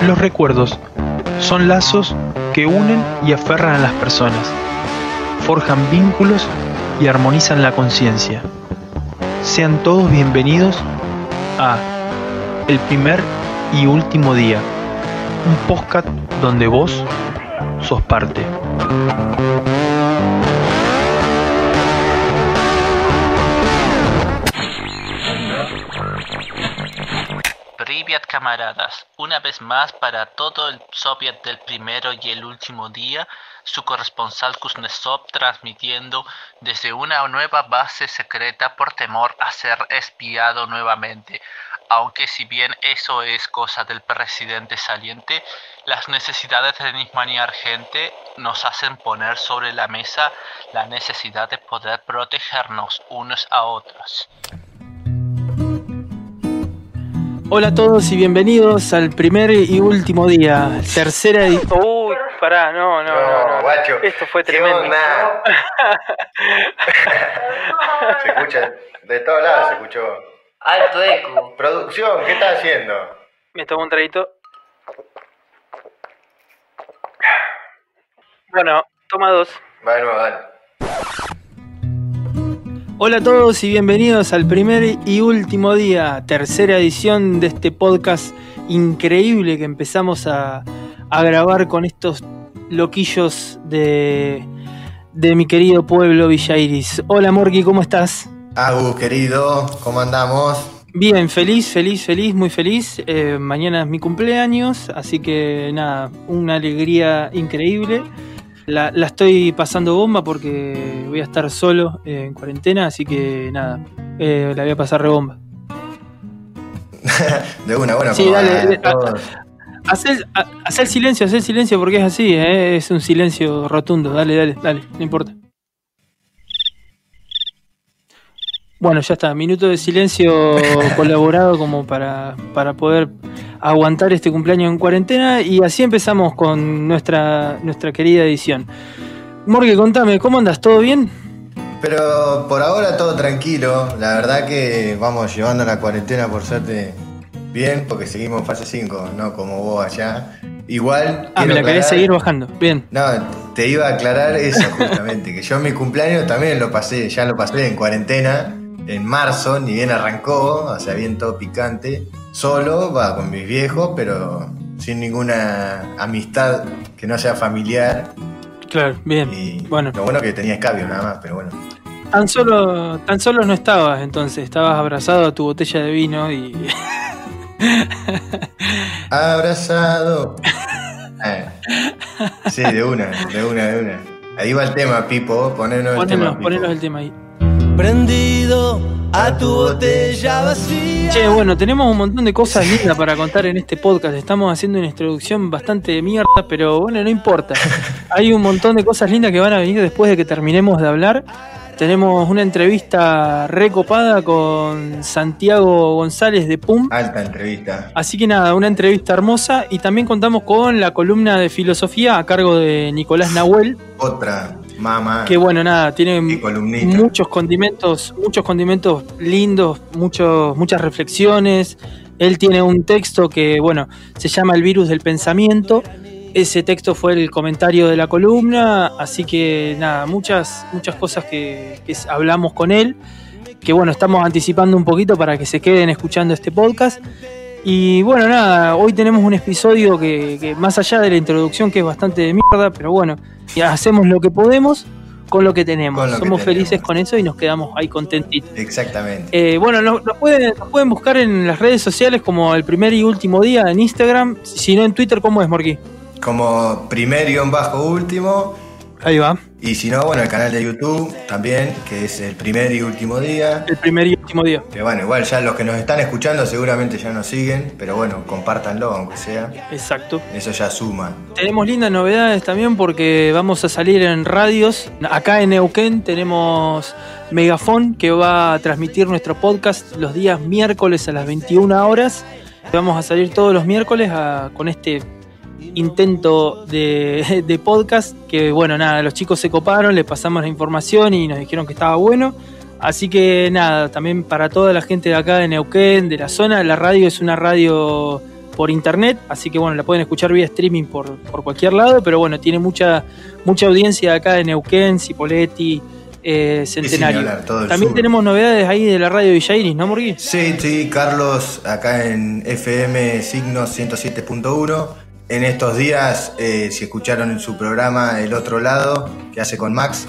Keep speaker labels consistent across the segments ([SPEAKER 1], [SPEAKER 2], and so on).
[SPEAKER 1] Los recuerdos son lazos que unen y aferran a las personas, forjan vínculos y armonizan la conciencia. Sean todos bienvenidos a El Primer y Último Día, un podcast donde vos sos parte.
[SPEAKER 2] Privyat, camaradas, una vez más para todo el Soviet del primero y el último día, su corresponsal Kuznetsov transmitiendo desde una nueva base secreta por temor a ser espiado nuevamente. Aunque si bien eso es cosa del presidente saliente, las necesidades de dismanear gente nos hacen poner sobre la mesa la necesidad de poder protegernos unos a otros.
[SPEAKER 1] Hola a todos y bienvenidos al primer y último día, tercera edición. Uy, pará, no,
[SPEAKER 3] guacho.
[SPEAKER 1] Esto fue tremendo.
[SPEAKER 3] Se escucha, de todos lados se escuchó.
[SPEAKER 4] Alto eco.
[SPEAKER 3] Producción, ¿qué estás haciendo?
[SPEAKER 1] Me tomo un traguito. Bueno, toma dos.
[SPEAKER 3] Va de nuevo, dale.
[SPEAKER 1] Hola a todos y bienvenidos al primer y último día, tercera edición de este podcast increíble que empezamos a grabar con estos loquillos de mi querido pueblo Villa Iris. Hola Morky, ¿cómo estás?
[SPEAKER 3] Agus, querido, ¿cómo andamos?
[SPEAKER 1] Bien, feliz, muy feliz. Mañana es mi cumpleaños, así que nada, una alegría increíble. La estoy pasando bomba porque voy a estar solo en cuarentena, así que nada, la voy a pasar rebomba.
[SPEAKER 3] De una, bueno,
[SPEAKER 1] sí, dale, haz el silencio porque es así, es un silencio rotundo, dale, no importa. Bueno, ya está, minuto de silencio colaborado como para poder aguantar este cumpleaños en cuarentena, y así empezamos con nuestra querida edición. Morgue, contame, ¿cómo andas? ¿Todo bien?
[SPEAKER 3] Pero por ahora todo tranquilo, la verdad que vamos llevando la cuarentena por suerte bien, porque seguimos en fase 5, no como vos allá. Igual...
[SPEAKER 1] me la querés seguir bajando, bien.
[SPEAKER 3] No, te iba a aclarar eso justamente, que yo mi cumpleaños también ya lo pasé en cuarentena. En marzo, ni bien arrancó, o sea, bien todo picante, solo, con mis viejos, pero sin ninguna amistad que no sea familiar.
[SPEAKER 1] Claro, bien.
[SPEAKER 3] Y
[SPEAKER 1] bueno,
[SPEAKER 3] lo bueno que tenía escabio nada más, pero bueno.
[SPEAKER 1] Tan solo no estabas entonces, estabas abrazado a tu botella de vino y...
[SPEAKER 3] Abrazado. Sí, de una. Ahí va el tema, Pipo, ponenos
[SPEAKER 1] el tema ahí.
[SPEAKER 5] Prendido a tu botella vacía.
[SPEAKER 1] Che, bueno, tenemos un montón de cosas lindas para contar en este podcast. Estamos haciendo una introducción bastante de mierda, pero bueno, no importa. Hay un montón de cosas lindas que van a venir después de que terminemos de hablar. Tenemos una entrevista recopada con Santiago González de PUM.
[SPEAKER 3] Alta entrevista.
[SPEAKER 1] Así que nada, una entrevista hermosa. Y también contamos con la columna de filosofía a cargo de Nicolás Nahuel.
[SPEAKER 3] Otra mamá.
[SPEAKER 1] Que bueno, nada, tiene muchos condimentos lindos, muchas reflexiones. Él tiene un texto que, bueno, se llama El virus del pensamiento. Ese texto fue el comentario de la columna, así que nada, muchas cosas que hablamos con él, que bueno, estamos anticipando un poquito para que se queden escuchando este podcast. Y bueno, nada, hoy tenemos un episodio que más allá de la introducción, que es bastante de mierda, pero bueno, ya hacemos lo que podemos con lo que tenemos. Somos felices con eso y nos quedamos ahí contentitos.
[SPEAKER 3] Exactamente.
[SPEAKER 1] Bueno, nos pueden buscar en las redes sociales como El Primer y Último Día en Instagram. Si no, en Twitter, ¿cómo es, Morqui?
[SPEAKER 3] Como primer_último.
[SPEAKER 1] Ahí va.
[SPEAKER 3] Y si no, bueno, el canal de YouTube también, que es El Primer y Último Día.
[SPEAKER 1] El Primer y Último Día.
[SPEAKER 3] Que bueno, igual ya los que nos están escuchando seguramente ya nos siguen, pero bueno, compártanlo aunque sea.
[SPEAKER 1] Exacto.
[SPEAKER 3] Eso ya suma.
[SPEAKER 1] Tenemos lindas novedades también porque vamos a salir en radios. Acá en Neuquén tenemos Megafon, que va a transmitir nuestro podcast los días miércoles a las 21 horas. Vamos a salir todos los miércoles con este intento de podcast, que bueno, nada, los chicos se coparon, le pasamos la información y nos dijeron que estaba bueno, así que nada, también para toda la gente de acá de Neuquén, de la zona, la radio es una radio por internet, así que bueno, la pueden escuchar vía streaming por cualquier lado, pero bueno, tiene mucha audiencia acá de Neuquén, Cipolletti, Centenario. También tenemos novedades ahí de la radio Villa Iris, ¿no, Morgui?
[SPEAKER 3] Sí, Carlos, acá en FM Signos 107.1. En estos días, si escucharon en su programa El Otro Lado, que hace con Max,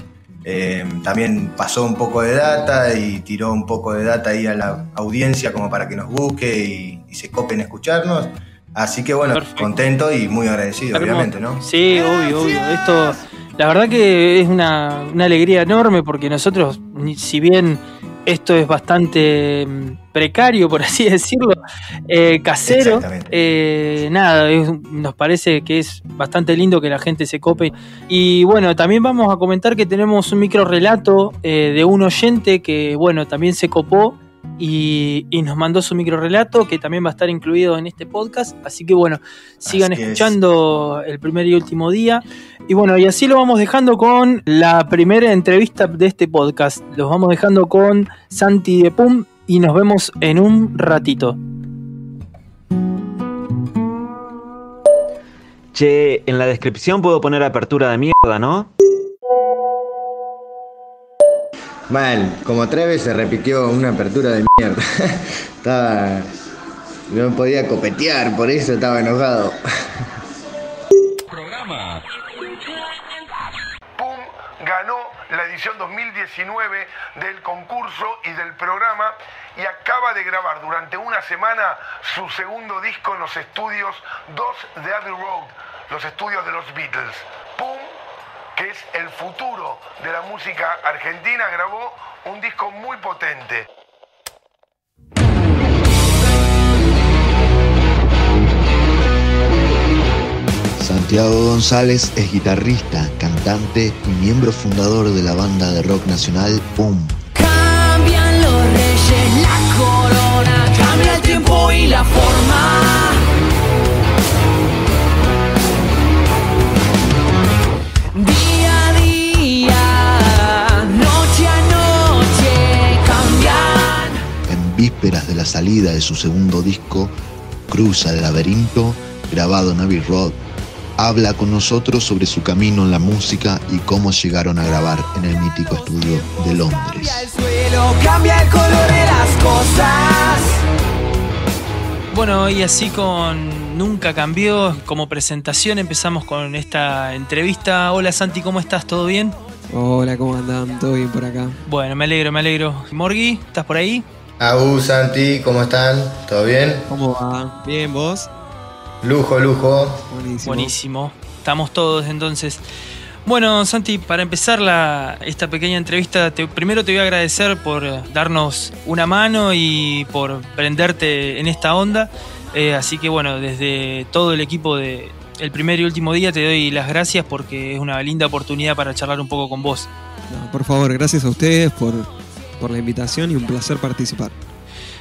[SPEAKER 3] también pasó un poco de data y tiró un poco de data ahí a la audiencia como para que nos busque y se copen a escucharnos. Así que bueno, perfecto. Contento y muy agradecido, obviamente, ¿no?
[SPEAKER 1] Sí, obvio. Esto, la verdad que es una alegría enorme porque nosotros, si bien esto es bastante precario, por así decirlo, casero, nada, nos parece que es bastante lindo que la gente se cope. Y bueno, también vamos a comentar que tenemos un micro relato de un oyente que, bueno, también se copó y nos mandó su micro relato, que también va a estar incluido en este podcast. Así que bueno, sigan escuchando El Primer y Último Día. Y bueno, y así lo vamos dejando con la primera entrevista de este podcast. Los vamos dejando con Santi de Pum y nos vemos en un ratito.
[SPEAKER 6] Che, en la descripción puedo poner apertura de mierda, ¿no?
[SPEAKER 3] Mal, como 3 veces se repitió una apertura de mierda. No podía copetear, por eso estaba enojado.
[SPEAKER 7] Programa. Pum ganó la edición 2019 del concurso y del programa y acaba de grabar durante una semana su segundo disco en los estudios 2 de Abbey Road, los estudios de los Beatles. Pum, que es el futuro de la música argentina, grabó un disco muy potente.
[SPEAKER 8] Santiago González es guitarrista, cantante y miembro fundador de la banda de rock nacional Pum.
[SPEAKER 5] Cambian los reyes, la corona, cambia el tiempo y la forma. Día a día, noche a noche, cambian.
[SPEAKER 8] En vísperas de la salida de su segundo disco, Cruza el laberinto, grabado en Abbey Road, habla con nosotros sobre su camino en la música y cómo llegaron a grabar en el mítico estudio de Londres.
[SPEAKER 5] Cambia el suelo, cambia el color de las cosas.
[SPEAKER 1] Bueno, y así con Nunca Cambió, como presentación empezamos con esta entrevista. Hola Santi, ¿cómo estás? ¿Todo bien?
[SPEAKER 9] Hola, ¿cómo andan? ¿Todo bien por acá?
[SPEAKER 1] Bueno, me alegro. Morgui, ¿estás por ahí?
[SPEAKER 3] Santi, ¿cómo están? ¿Todo bien?
[SPEAKER 9] ¿Cómo va? ¿Bien, vos?
[SPEAKER 3] Lujo.
[SPEAKER 1] Buenísimo. Estamos todos entonces. Bueno, Santi, para empezar esta pequeña entrevista, primero te voy a agradecer por darnos una mano y por prenderte en esta onda. Así que bueno, desde todo el equipo de El Primer y Último Día te doy las gracias porque es una linda oportunidad para charlar un poco con vos.
[SPEAKER 9] No, por favor, gracias a ustedes por la invitación y un placer participar.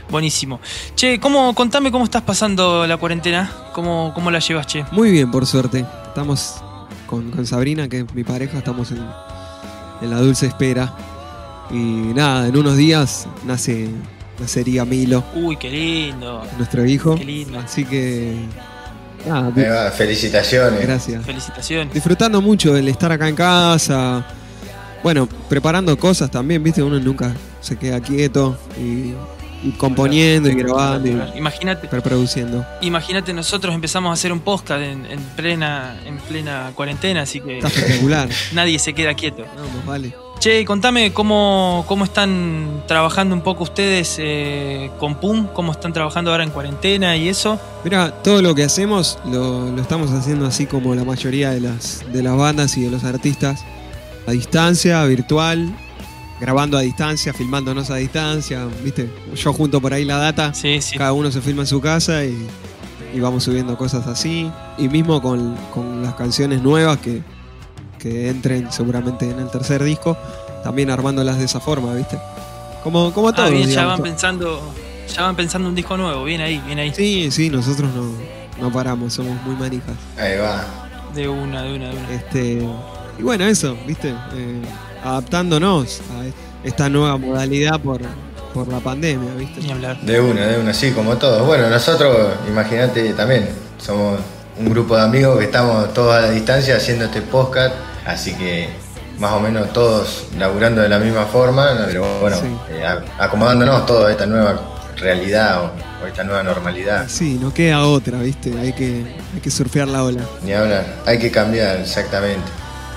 [SPEAKER 1] Buenísimo. Che, contame cómo estás pasando la cuarentena, cómo la llevas, che.
[SPEAKER 9] Muy bien, por suerte. Estamos con Sabrina, que es mi pareja, estamos en la dulce espera. Y nada, en unos días nacería Milo.
[SPEAKER 1] Uy, qué lindo.
[SPEAKER 9] Nuestro hijo.
[SPEAKER 1] Qué lindo.
[SPEAKER 9] Así que nada.
[SPEAKER 3] Felicitaciones.
[SPEAKER 9] Gracias.
[SPEAKER 1] Felicitaciones.
[SPEAKER 9] Disfrutando mucho del estar acá en casa. Bueno, preparando cosas también, viste, uno nunca se queda quieto y componiendo y grabando y reproduciendo.
[SPEAKER 1] Imagínate, nosotros empezamos a hacer un podcast en plena cuarentena, así que
[SPEAKER 9] está espectacular.
[SPEAKER 1] Nadie se queda quieto.
[SPEAKER 9] No, vale.
[SPEAKER 1] Che, contame cómo están trabajando un poco ustedes con PUM, cómo están trabajando ahora en cuarentena y eso.
[SPEAKER 9] Mira, todo lo que hacemos lo estamos haciendo así como la mayoría de las bandas y de los artistas, a distancia, virtual, grabando a distancia, filmándonos a distancia, ¿viste? Yo junto por ahí la data,
[SPEAKER 1] sí.
[SPEAKER 9] Cada uno se filma en su casa y vamos subiendo cosas así. Y mismo con las canciones nuevas que entren seguramente en el tercer disco, también armándolas de esa forma, ¿viste? Como todo.
[SPEAKER 1] Bien, ya van pensando un disco nuevo, bien ahí.
[SPEAKER 9] Sí, nosotros no paramos, somos muy manijas.
[SPEAKER 3] Ahí va.
[SPEAKER 1] De una.
[SPEAKER 9] Y bueno, eso, ¿viste? Adaptándonos a esta nueva modalidad por la pandemia, ¿viste?
[SPEAKER 1] Ni hablar.
[SPEAKER 3] De una, sí, como todos. Bueno, nosotros, imagínate, también somos un grupo de amigos que estamos todos a la distancia haciendo este podcast, así que más o menos todos laburando de la misma forma, pero bueno,
[SPEAKER 9] sí.
[SPEAKER 3] Acomodándonos todos a esta nueva realidad o esta nueva normalidad.
[SPEAKER 9] Sí, no queda otra, ¿viste? Hay que surfear la ola.
[SPEAKER 3] Ni hablar, hay que cambiar, exactamente.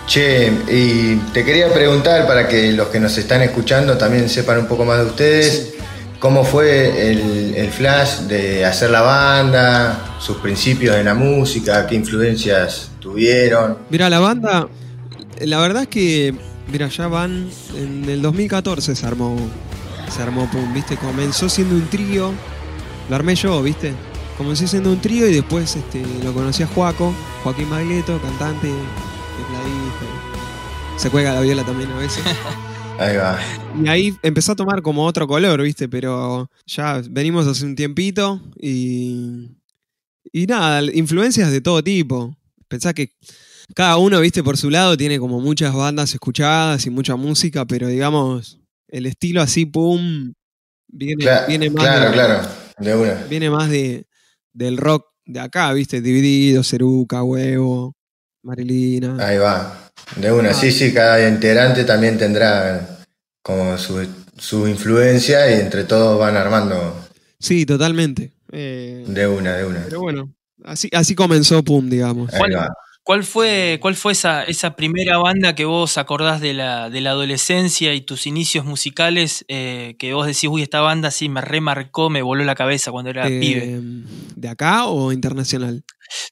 [SPEAKER 3] Che, y te quería preguntar, para que los que nos están escuchando también sepan un poco más de ustedes, sí. ¿Cómo fue el flash de hacer la banda, sus principios en la música, qué influencias tuvieron?
[SPEAKER 9] Mira, la banda, la verdad es que, mira, ya van, en el 2014 se armó PUM, ¿viste? Comenzó siendo un trío, lo armé yo, ¿viste? Comencé siendo un trío y después lo conocí a Joaquín Baglietto, cantante, tecladista, se cuelga la viola también a veces.
[SPEAKER 3] Ahí va.
[SPEAKER 9] Y ahí empezó a tomar como otro color, ¿viste? Pero ya venimos hace un tiempito y nada, influencias de todo tipo. Pensá que cada uno, ¿viste? Por su lado tiene como muchas bandas escuchadas y mucha música, pero digamos, el estilo así, PUM, viene más
[SPEAKER 3] claro, de una.
[SPEAKER 9] Viene más del rock de acá, ¿viste? Dividido, Ceruca, Huevo, Marilina.
[SPEAKER 3] Ahí va. De una, sí, cada integrante también tendrá como su influencia y entre todos van armando.
[SPEAKER 9] Sí, totalmente.
[SPEAKER 3] De una.
[SPEAKER 9] Pero bueno, así comenzó PUM, digamos.
[SPEAKER 3] Ahí va.
[SPEAKER 1] ¿Cuál fue esa primera banda que vos acordás de la adolescencia y tus inicios musicales que vos decís, uy, esta banda sí me remarcó, me voló la cabeza cuando era pibe?
[SPEAKER 9] ¿De acá o internacional?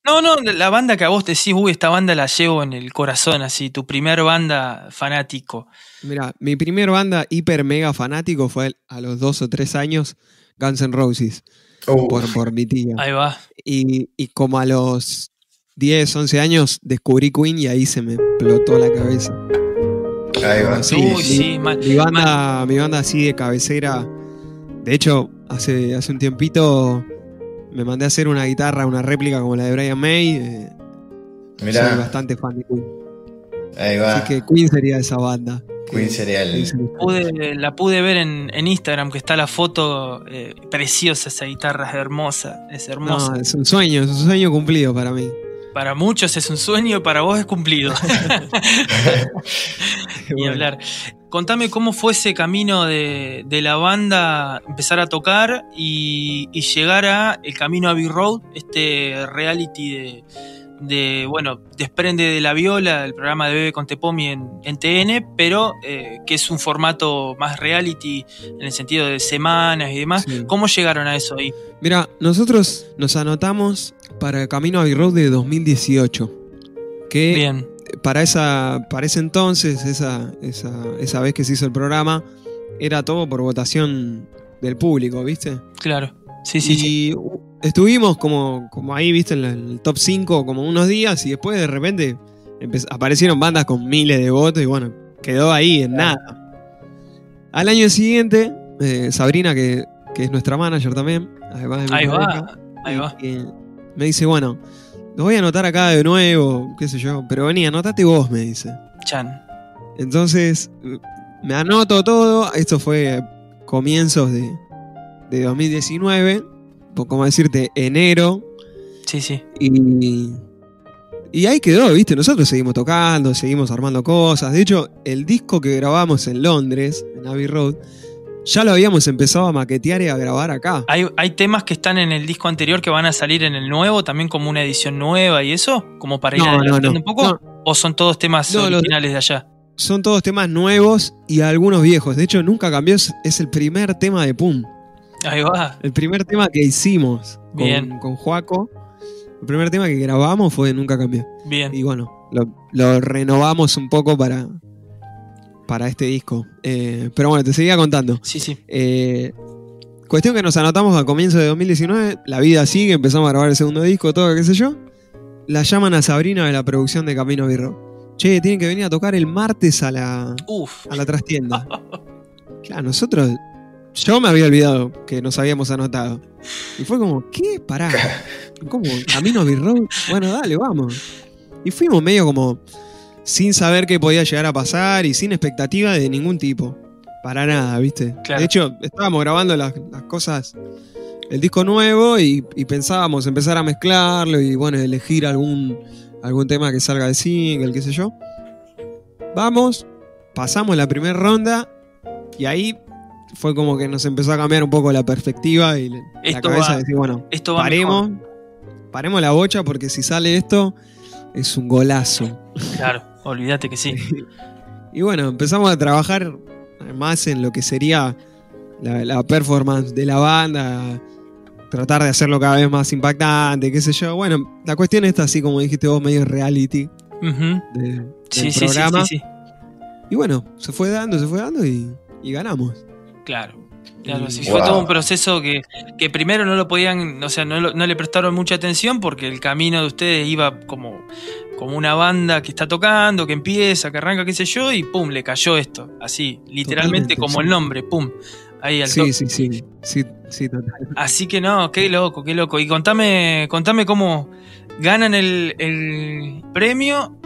[SPEAKER 1] No, la banda que a vos decís, uy, esta banda la llevo en el corazón, así, tu primer banda fanático.
[SPEAKER 9] Mira, mi primer banda hiper mega fanático fue a los 2 o 3 años, Guns N' Roses, por mi tía.
[SPEAKER 1] Ahí va.
[SPEAKER 9] Y como a los 10, 11 años descubrí Queen y ahí se me explotó la cabeza.
[SPEAKER 3] Ahí va.
[SPEAKER 1] Sí,
[SPEAKER 9] mi banda así de cabecera. De hecho, hace un tiempito me mandé a hacer una guitarra, una réplica como la de Brian May.
[SPEAKER 3] Mirá.
[SPEAKER 9] Soy bastante fan de Queen.
[SPEAKER 3] Ahí va.
[SPEAKER 9] Así que Queen sería esa banda.
[SPEAKER 3] Queen sería
[SPEAKER 1] la pude ver en Instagram, que está la foto preciosa, esa guitarra es hermosa.
[SPEAKER 9] No, es un sueño cumplido para mí.
[SPEAKER 1] Para muchos es un sueño, para vos es cumplido. Ni hablar. Contame cómo fue ese camino de la banda, empezar a tocar y llegar a el camino a Abbey Road, este reality bueno, desprende de La Viola, el programa de Bebe con Tepomi en TN, pero que es un formato más reality en el sentido de semanas y demás. Sí. ¿Cómo llegaron a eso ahí?
[SPEAKER 9] Mira, nosotros nos anotamos para el camino a Abbey Road de 2018. Que
[SPEAKER 1] bien.
[SPEAKER 9] Para ese entonces, esa vez que se hizo el programa, era todo por votación del público, ¿viste?
[SPEAKER 1] Claro. Sí.
[SPEAKER 9] Estuvimos como ahí, viste, en el top 5 como unos días y después de repente aparecieron bandas con miles de votos y bueno, quedó ahí en nada. Al año siguiente, Sabrina, que es nuestra manager también, además de mi pareja,
[SPEAKER 1] ahí va.
[SPEAKER 9] Me dice, bueno, los voy a anotar acá de nuevo, qué sé yo, pero vení, anotate vos, me dice.
[SPEAKER 1] Chan.
[SPEAKER 9] Entonces, me anoto todo, esto fue comienzos de 2019, por como decirte, enero.
[SPEAKER 1] Sí.
[SPEAKER 9] Y ahí quedó, ¿viste? Nosotros seguimos tocando, seguimos armando cosas. De hecho, el disco que grabamos en Londres, en Abbey Road, ya lo habíamos empezado a maquetear y a grabar acá.
[SPEAKER 1] ¿Hay temas que están en el disco anterior que van a salir en el nuevo, también como una edición nueva y eso? ¿Como para ir adelantando un poco?
[SPEAKER 9] No.
[SPEAKER 1] ¿O son todos temas originales de allá?
[SPEAKER 9] son todos temas nuevos y algunos viejos. De hecho, Nunca Cambió es el primer tema de Pum.
[SPEAKER 1] Ahí va.
[SPEAKER 9] El primer tema que hicimos con Joaco. El primer tema que grabamos fue Nunca Cambió.
[SPEAKER 1] Bien.
[SPEAKER 9] Y bueno, lo renovamos un poco para este disco. Pero bueno, te seguía contando.
[SPEAKER 1] Sí.
[SPEAKER 9] Cuestión que nos anotamos a comienzo de 2019. La vida sigue, empezamos a grabar el segundo disco, todo, qué sé yo. La llaman a Sabrina de la producción de Camino Birro. Che, tienen que venir a tocar el martes a la trastienda. Claro, yo me había olvidado que nos habíamos anotado. Y fue como, ¿qué? Pará. ¿Cómo? Camino Birro. Bueno, dale, vamos. Y fuimos medio como sin saber qué podía llegar a pasar y sin expectativa de ningún tipo. Para nada, ¿viste?
[SPEAKER 1] Claro.
[SPEAKER 9] De hecho, estábamos grabando las cosas, el disco nuevo y pensábamos empezar a mezclarlo y bueno, elegir algún tema que salga de single, qué sé yo. Vamos, pasamos la primera ronda y ahí fue como que nos empezó a cambiar un poco la perspectiva y la cabeza de decir, bueno, paremos la bocha porque si sale esto es un golazo.
[SPEAKER 1] Claro, olvídate que sí.
[SPEAKER 9] Y bueno, empezamos a trabajar más en lo que sería la performance de la banda, tratar de hacerlo cada vez más impactante, qué sé yo. Bueno, la cuestión está así como dijiste vos, medio reality del programa.
[SPEAKER 1] Sí.
[SPEAKER 9] Y bueno, se fue dando y ganamos.
[SPEAKER 1] Claro, sí, fue todo un proceso que primero no lo podían, o sea, no le prestaron mucha atención porque el camino de ustedes iba como una banda que está tocando, que empieza, que arranca, qué sé yo, y pum, le cayó esto, así, literalmente. Totalmente, como el nombre, pum, ahí al toque.
[SPEAKER 9] Sí, total.
[SPEAKER 1] Así que no, qué loco. Y contame cómo ganan el premio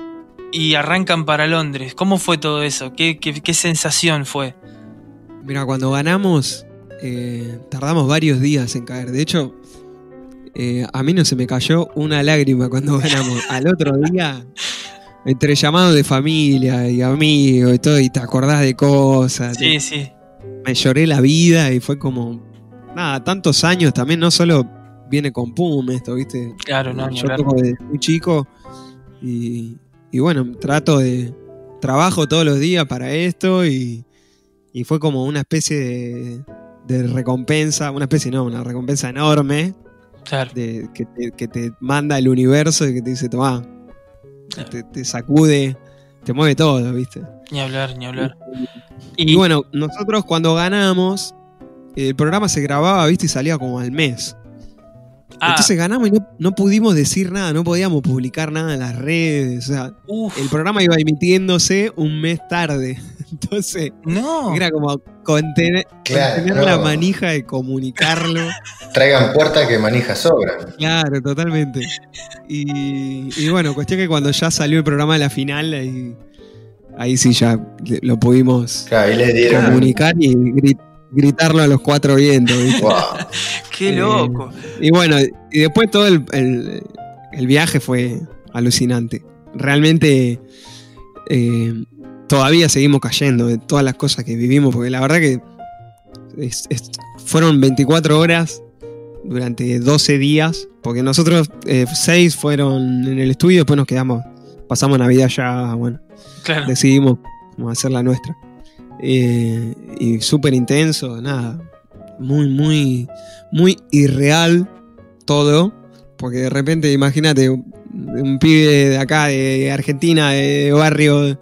[SPEAKER 1] y arrancan para Londres. ¿Cómo fue todo eso? ¿Qué sensación fue?
[SPEAKER 9] Mira, cuando ganamos, tardamos varios días en caer. De hecho, a mí no se me cayó una lágrima cuando ganamos. Al otro día, entre llamados de familia y amigos y todo, y te acordás de cosas.
[SPEAKER 1] Sí.
[SPEAKER 9] Me lloré la vida y fue como, nada, tantos años también, no solo viene con Pum esto, ¿viste?
[SPEAKER 1] Claro, no.
[SPEAKER 9] Yo toco desde muy chico y bueno, trabajo todos los días para esto y fue como una especie de recompensa, una recompensa enorme.
[SPEAKER 1] Claro.
[SPEAKER 9] Que te manda el universo y que te dice, tomá, claro. te sacude, te mueve todo, ¿viste?
[SPEAKER 1] Ni hablar.
[SPEAKER 9] Y bueno, nosotros cuando ganamos, el programa se grababa, ¿viste? Y salía como al mes. Entonces ganamos y no pudimos decir nada, no podíamos publicar nada en las redes. O sea, el programa iba emitiéndose un mes tarde. Entonces, era como contener la manija de comunicarlo.
[SPEAKER 3] Traigan puerta que manijas sobran.
[SPEAKER 9] Claro, totalmente. Y bueno, cuestión que cuando ya salió el programa de la final, ahí sí ya lo pudimos comunicar y gritarlo a los cuatro vientos, ¿viste?
[SPEAKER 3] Wow.
[SPEAKER 1] ¡Qué loco!
[SPEAKER 9] Y bueno, y después todo el viaje fue alucinante. Realmente todavía seguimos cayendo de todas las cosas que vivimos, porque la verdad que fueron 24 horas durante 12 días, porque nosotros 6 fueron en el estudio, después nos quedamos, pasamos Navidad ya, bueno,
[SPEAKER 1] claro.
[SPEAKER 9] Decidimos hacer la nuestra. Y súper intenso, nada, muy irreal todo, porque de repente imagínate un pibe de acá, de Argentina, de barrio,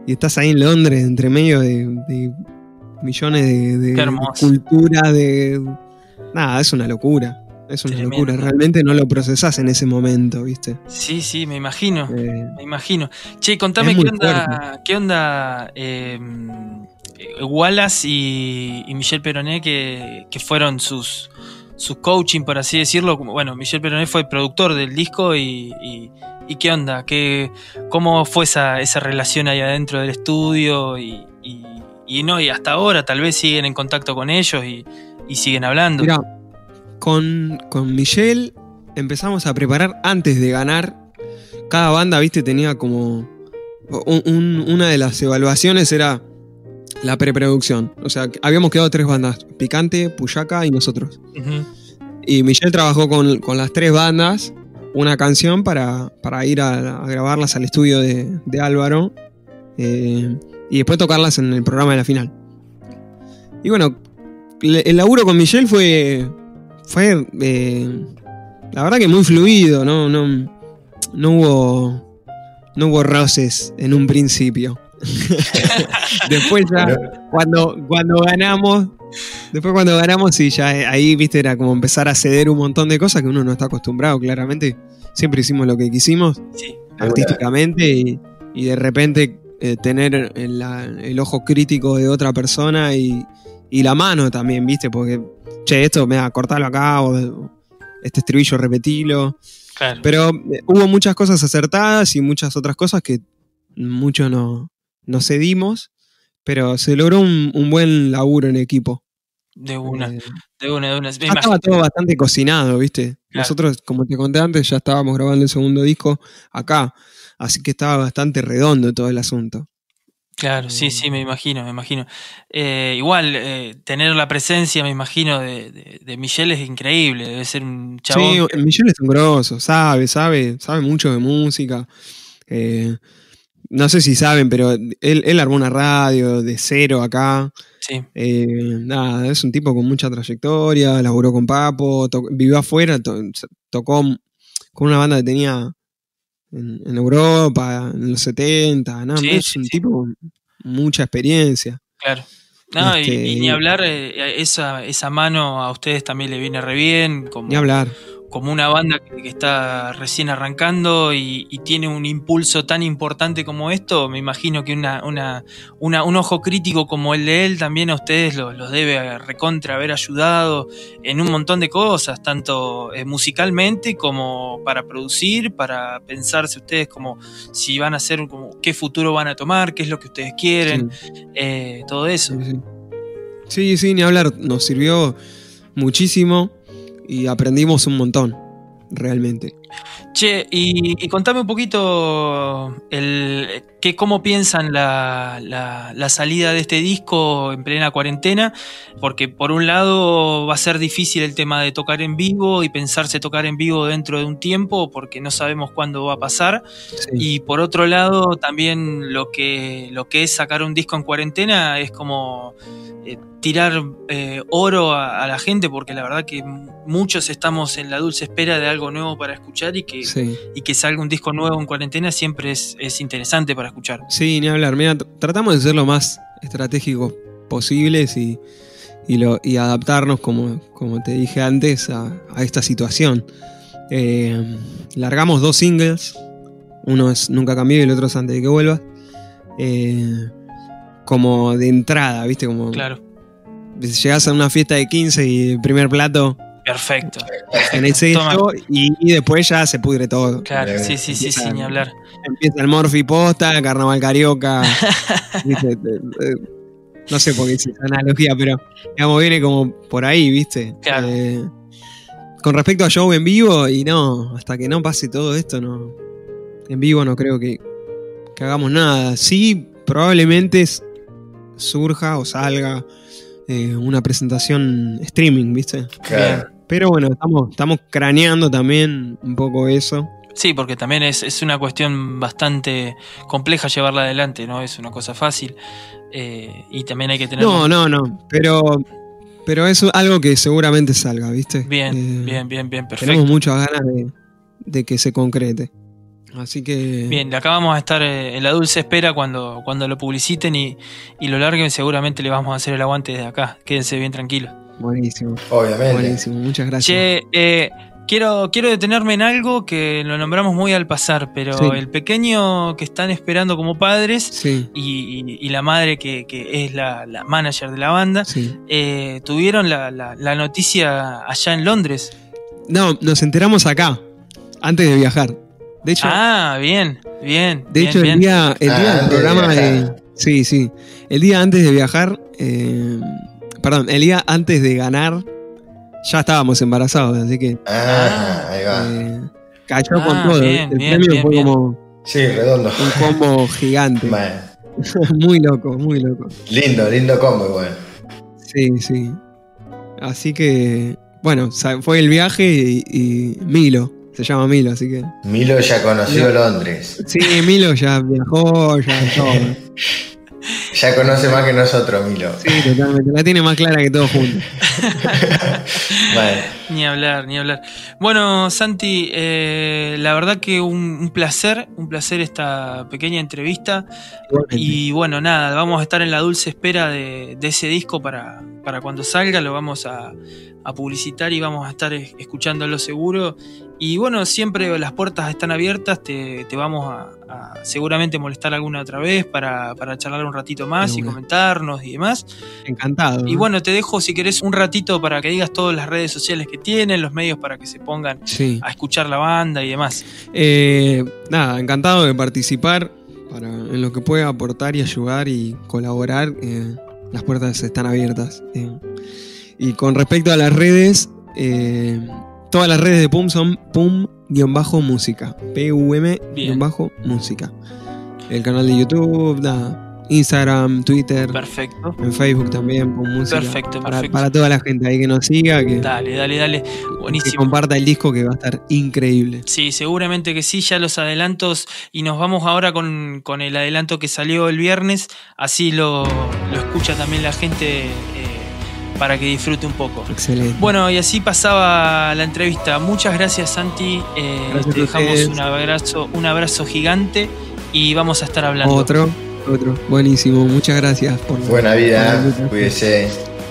[SPEAKER 9] y estás ahí en Londres, entre medio de millones de culturas, nada, es una locura. Es una locura, realmente no lo procesás en ese momento, ¿viste?
[SPEAKER 1] Sí, me imagino. Che, contame qué onda Wallace y Michel Peroné, que fueron sus coaching, por así decirlo. Bueno, Michel Peroné fue el productor del disco y qué onda, cómo fue esa relación ahí adentro del estudio y hasta ahora tal vez siguen en contacto con ellos y siguen hablando.
[SPEAKER 9] Mirá, con Michel empezamos a preparar antes de ganar. Cada banda, viste, tenía como una de las evaluaciones era la preproducción. O sea, habíamos quedado 3 bandas: Picante, Puyaca y nosotros.
[SPEAKER 1] Uh-huh.
[SPEAKER 9] Y Michel trabajó con las 3 bandas una canción para ir a grabarlas al estudio de Álvaro. y después tocarlas en el programa de la final. Y bueno, el laburo con Michelle fue la verdad que muy fluido, no hubo roces en un principio. Después ya cuando ganamos sí, ya ahí, viste, era como empezar a ceder un montón de cosas que uno no está acostumbrado, claramente. Siempre hicimos lo que quisimos, sí, artísticamente, y de repente tener el ojo crítico de otra persona y la mano también, viste, porque che, esto, mira, cortalo acá, o este estribillo repetilo. Claro. Pero hubo muchas cosas acertadas y muchas otras cosas que mucho no cedimos, pero se logró un buen laburo en equipo.
[SPEAKER 1] De una.
[SPEAKER 9] Estaba todo bastante cocinado, ¿viste? Claro. Nosotros, como te conté antes, ya estábamos grabando el segundo disco acá, así que estaba bastante redondo todo el asunto.
[SPEAKER 1] Claro, sí, me imagino. Igual, tener la presencia, me imagino, de Michelle es increíble, debe ser un chabón.
[SPEAKER 9] Sí, Michelle es un grosso, sabe mucho de música. No sé si saben, pero él armó una radio de cero acá.
[SPEAKER 1] Sí.
[SPEAKER 9] Nada, es un tipo con mucha trayectoria, laburó con Papo, vivió afuera, tocó con una banda que tenía en Europa, en los 70, ¿no? Sí, es un tipo con mucha experiencia.
[SPEAKER 1] Claro. No, y ni hablar, esa mano a ustedes también le viene re bien.
[SPEAKER 9] Ni hablar.
[SPEAKER 1] Como una banda que está recién arrancando y tiene un impulso tan importante como esto, me imagino que un ojo crítico como el de él también a ustedes los debe recontra haber ayudado en un montón de cosas, tanto musicalmente como para producir, para pensarse ustedes como si van a hacer, como qué futuro van a tomar, qué es lo que ustedes quieren, sí. Todo eso.
[SPEAKER 9] Sí, ni hablar, nos sirvió muchísimo. Y aprendimos un montón, realmente.
[SPEAKER 1] Che, y contame un poquito cómo piensan la salida de este disco en plena cuarentena, porque por un lado va a ser difícil el tema de tocar en vivo y pensarse tocar en vivo dentro de un tiempo, porque no sabemos cuándo va a pasar, sí. Y por otro lado también lo que es sacar un disco en cuarentena es como tirar oro a la gente, porque la verdad que muchos estamos en la dulce espera de algo nuevo para escuchar y que salga un disco nuevo en cuarentena siempre es interesante para escuchar.
[SPEAKER 9] Sí, ni hablar. Mira, tratamos de ser lo más estratégicos posibles y adaptarnos, como te dije antes, a esta situación. Largamos 2 singles, uno es Nunca Cambié y el otro es Antes de que vuelvas. Como de entrada, ¿viste? Como
[SPEAKER 1] claro.
[SPEAKER 9] Llegás a una fiesta de 15 y el primer plato.
[SPEAKER 1] Perfecto.
[SPEAKER 9] Tenés esto y después ya se pudre todo.
[SPEAKER 1] Claro, sí, ni hablar.
[SPEAKER 9] Empieza el Morphy posta, Carnaval Carioca. No sé por qué hice esa analogía, pero digamos, viene como por ahí, ¿viste?
[SPEAKER 1] Claro.
[SPEAKER 9] Con respecto a show en vivo, y no, hasta que no pase todo esto, no. En vivo no creo que hagamos nada. Sí, probablemente surja o salga una presentación streaming, ¿viste?
[SPEAKER 3] Claro.
[SPEAKER 9] Pero bueno, estamos craneando también un poco eso.
[SPEAKER 1] Sí, porque también es una cuestión bastante compleja llevarla adelante, no es una cosa fácil. Y también hay que tener...
[SPEAKER 9] No, pero es algo que seguramente salga, ¿viste?
[SPEAKER 1] Bien, perfecto.
[SPEAKER 9] Tenemos muchas ganas de que se concrete. Así que...
[SPEAKER 1] Bien, acá vamos a estar en la dulce espera cuando lo publiciten y lo larguen. Seguramente le vamos a hacer el aguante desde acá. Quédense bien tranquilos.
[SPEAKER 9] Buenísimo.
[SPEAKER 3] Obviamente.
[SPEAKER 9] Buenísimo, muchas gracias.
[SPEAKER 1] Che, quiero detenerme en algo que lo nombramos muy al pasar, pero sí. El pequeño que están esperando como padres,
[SPEAKER 9] sí.
[SPEAKER 1] y la madre que es la manager de la banda,
[SPEAKER 9] sí.
[SPEAKER 1] Tuvieron la noticia allá en Londres.
[SPEAKER 9] No, nos enteramos acá, antes de viajar. De hecho,
[SPEAKER 1] bien.
[SPEAKER 9] De hecho, el día del programa sí. El día antes de viajar, el día antes de ganar, ya estábamos embarazados, así que
[SPEAKER 3] ahí va.
[SPEAKER 9] Cayó con todo. El premio fue como
[SPEAKER 3] redondo.
[SPEAKER 9] Un combo gigante. Muy loco.
[SPEAKER 3] Lindo combo, igual.
[SPEAKER 9] Sí. Así que, bueno, fue el viaje y Milo. Se llama Milo, así que...
[SPEAKER 3] Milo ya conoció Londres.
[SPEAKER 9] Sí, Milo ya viajó, ya todo.
[SPEAKER 3] Ya conoce más que nosotros, Milo.
[SPEAKER 9] Sí, totalmente. La tiene más clara que todos juntos.
[SPEAKER 3] Bueno.
[SPEAKER 1] Ni hablar, ni hablar. Bueno, Santi, la verdad que un placer esta pequeña entrevista.
[SPEAKER 9] Igualmente.
[SPEAKER 1] Y bueno, nada, vamos a estar en la dulce espera de ese disco para cuando salga, lo vamos a publicitar y vamos a estar escuchándolo seguro. Y bueno, siempre las puertas están abiertas, te vamos a seguramente molestar alguna otra vez para charlar un ratito más y comentarnos y demás.
[SPEAKER 9] Encantado.
[SPEAKER 1] Y bueno, te dejo si querés un ratito para que digas todas las redes sociales que tienen, los medios para que se pongan a escuchar la banda y demás.
[SPEAKER 9] Nada, encantado de participar en lo que pueda aportar y ayudar y colaborar. Las puertas están abiertas. Y con respecto a las redes, todas las redes de PUM son PUM-música. PUM-música. El canal de YouTube, Instagram, Twitter.
[SPEAKER 1] Perfecto.
[SPEAKER 9] En Facebook también, PUM Música.
[SPEAKER 1] Perfecto.
[SPEAKER 9] Para toda la gente ahí que nos siga.
[SPEAKER 1] Dale. Buenísimo.
[SPEAKER 9] Que comparta el disco, que va a estar increíble.
[SPEAKER 1] Sí, seguramente que sí. Ya los adelantos. Y nos vamos ahora con el adelanto que salió el viernes. Así lo escucha también la gente. Para que disfrute un poco.
[SPEAKER 9] Excelente.
[SPEAKER 1] Bueno, y así pasaba la entrevista. Muchas gracias, Santi. Te dejamos un abrazo gigante y vamos a estar hablando.
[SPEAKER 9] Otro. Buenísimo. Muchas gracias por
[SPEAKER 3] buena vida. Cuídese.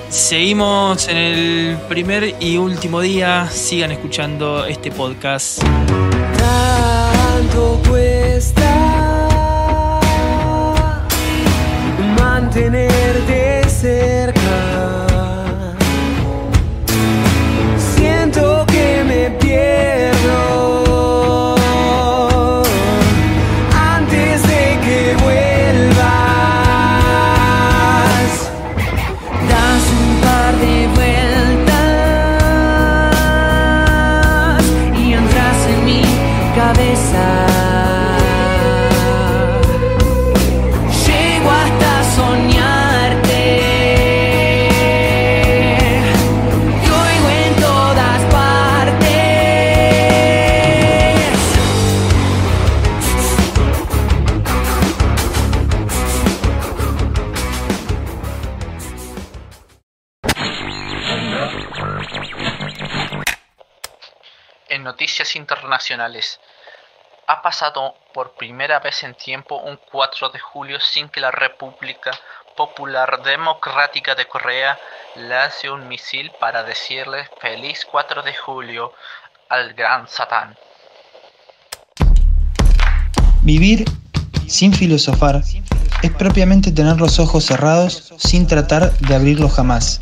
[SPEAKER 1] Seguimos en el primer y último día. Sigan escuchando este podcast.
[SPEAKER 5] Tanto cuesta mantenerte cerca. Siento que me pierdo antes de que vuelvas. Das un par de vueltas y entras en mi cabeza. Llego hasta soñarte y oigo en todas partes.
[SPEAKER 2] En noticias internacionales, ha pasado por primera vez en tiempo un 4 de julio sin que la República Popular Democrática de Corea lance un misil para decirle feliz 4 de julio al gran Satán.
[SPEAKER 10] Vivir sin filosofar es propiamente tener los ojos cerrados sin tratar de abrirlos jamás.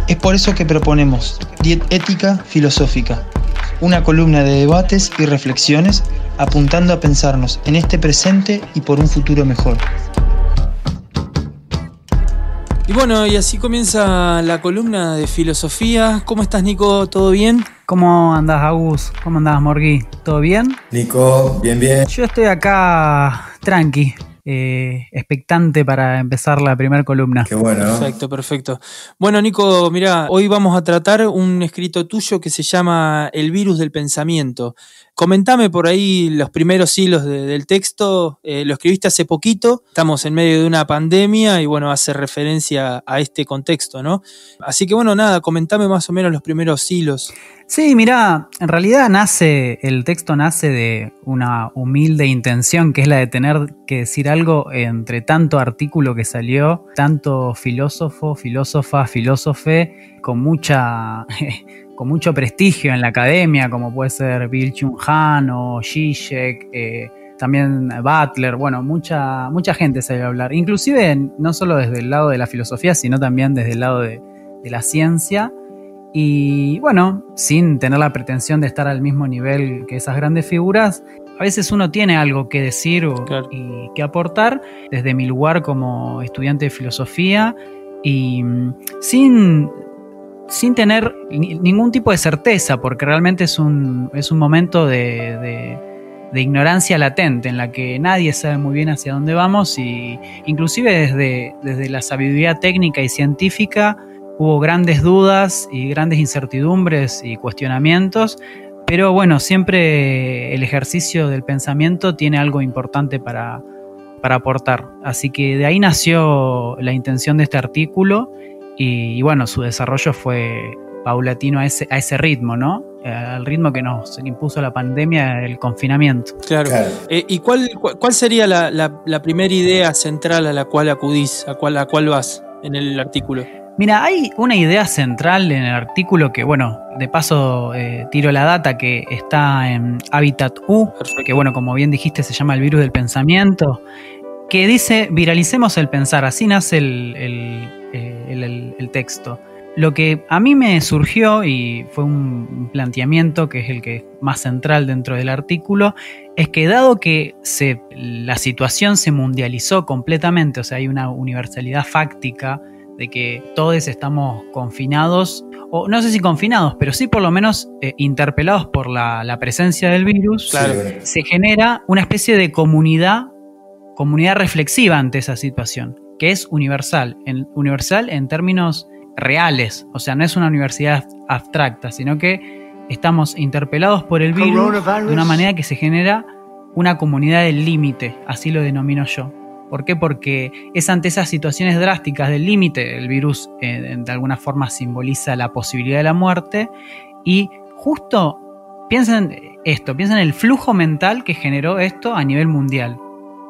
[SPEAKER 10] Es por eso que proponemos Ética Filosófica, una columna de debates y reflexiones apuntando a pensarnos en este presente y por un futuro mejor.
[SPEAKER 1] Y bueno, y así comienza la columna de filosofía. ¿Cómo estás, Nico? ¿Todo bien?
[SPEAKER 11] ¿Cómo andás, Agus? ¿Cómo andás, Morgui? ¿Todo bien?
[SPEAKER 3] Nico, bien.
[SPEAKER 11] Yo estoy acá tranqui, expectante para empezar la primera columna.
[SPEAKER 3] Qué bueno.
[SPEAKER 1] Perfecto. Bueno, Nico, mirá, hoy vamos a tratar un escrito tuyo que se llama El virus del pensamiento. Comentame por ahí los primeros hilos del texto. Lo escribiste hace poquito, estamos en medio de una pandemia y bueno, hace referencia a este contexto, ¿no? Así que bueno, nada, comentame más o menos los primeros hilos.
[SPEAKER 11] Sí, mirá, en realidad el texto nace de una humilde intención, que es la de tener que decir algo entre tanto artículo que salió, tanto filósofo, filósofa, filósofe, con mucho prestigio en la academia, como puede ser Bill Chung-han o Zizek, también Butler, bueno, mucha gente salió a hablar, inclusive no solo desde el lado de la filosofía, sino también desde el lado de la ciencia. Y bueno, sin tener la pretensión de estar al mismo nivel que esas grandes figuras, a veces uno tiene algo que decir y que aportar desde mi lugar como estudiante de filosofía y sin tener ningún tipo de certeza, porque realmente es un momento de ignorancia latente en la que nadie sabe muy bien hacia dónde vamos y inclusive desde la sabiduría técnica y científica hubo grandes dudas y grandes incertidumbres y cuestionamientos, pero bueno, siempre el ejercicio del pensamiento tiene algo importante para para aportar. Así que de ahí nació la intención de este artículo y bueno, su desarrollo fue paulatino a ese ritmo, ¿no? Al ritmo que nos impuso la pandemia, el confinamiento.
[SPEAKER 1] Claro. ¿Y cuál sería la primera idea central a la cual acudís, a cuál vas en el artículo?
[SPEAKER 11] Mira, hay una idea central en el artículo que, bueno, de paso tiro la data, que está en Habitat U, que, bueno, como bien dijiste, se llama El virus del pensamiento, que dice: viralicemos el pensar. Así nace el texto. Lo que a mí me surgió, y fue un planteamiento que es el que es más central dentro del artículo, es que dado que la situación se mundializó completamente, o sea, hay una universalidad fáctica de que todos estamos confinados, o no sé si confinados, pero sí por lo menos interpelados por la presencia del virus, claro. Se genera una especie de comunidad reflexiva ante esa situación, que es universal en términos reales, o sea, no es una universidad abstracta, sino que estamos interpelados por el virus de una manera que se genera una comunidad del límite, así lo denomino yo. ¿Por qué? Porque es ante esas situaciones drásticas del límite, el virus de alguna forma simboliza la posibilidad de la muerte, y justo piensen en el flujo mental que generó esto a nivel mundial.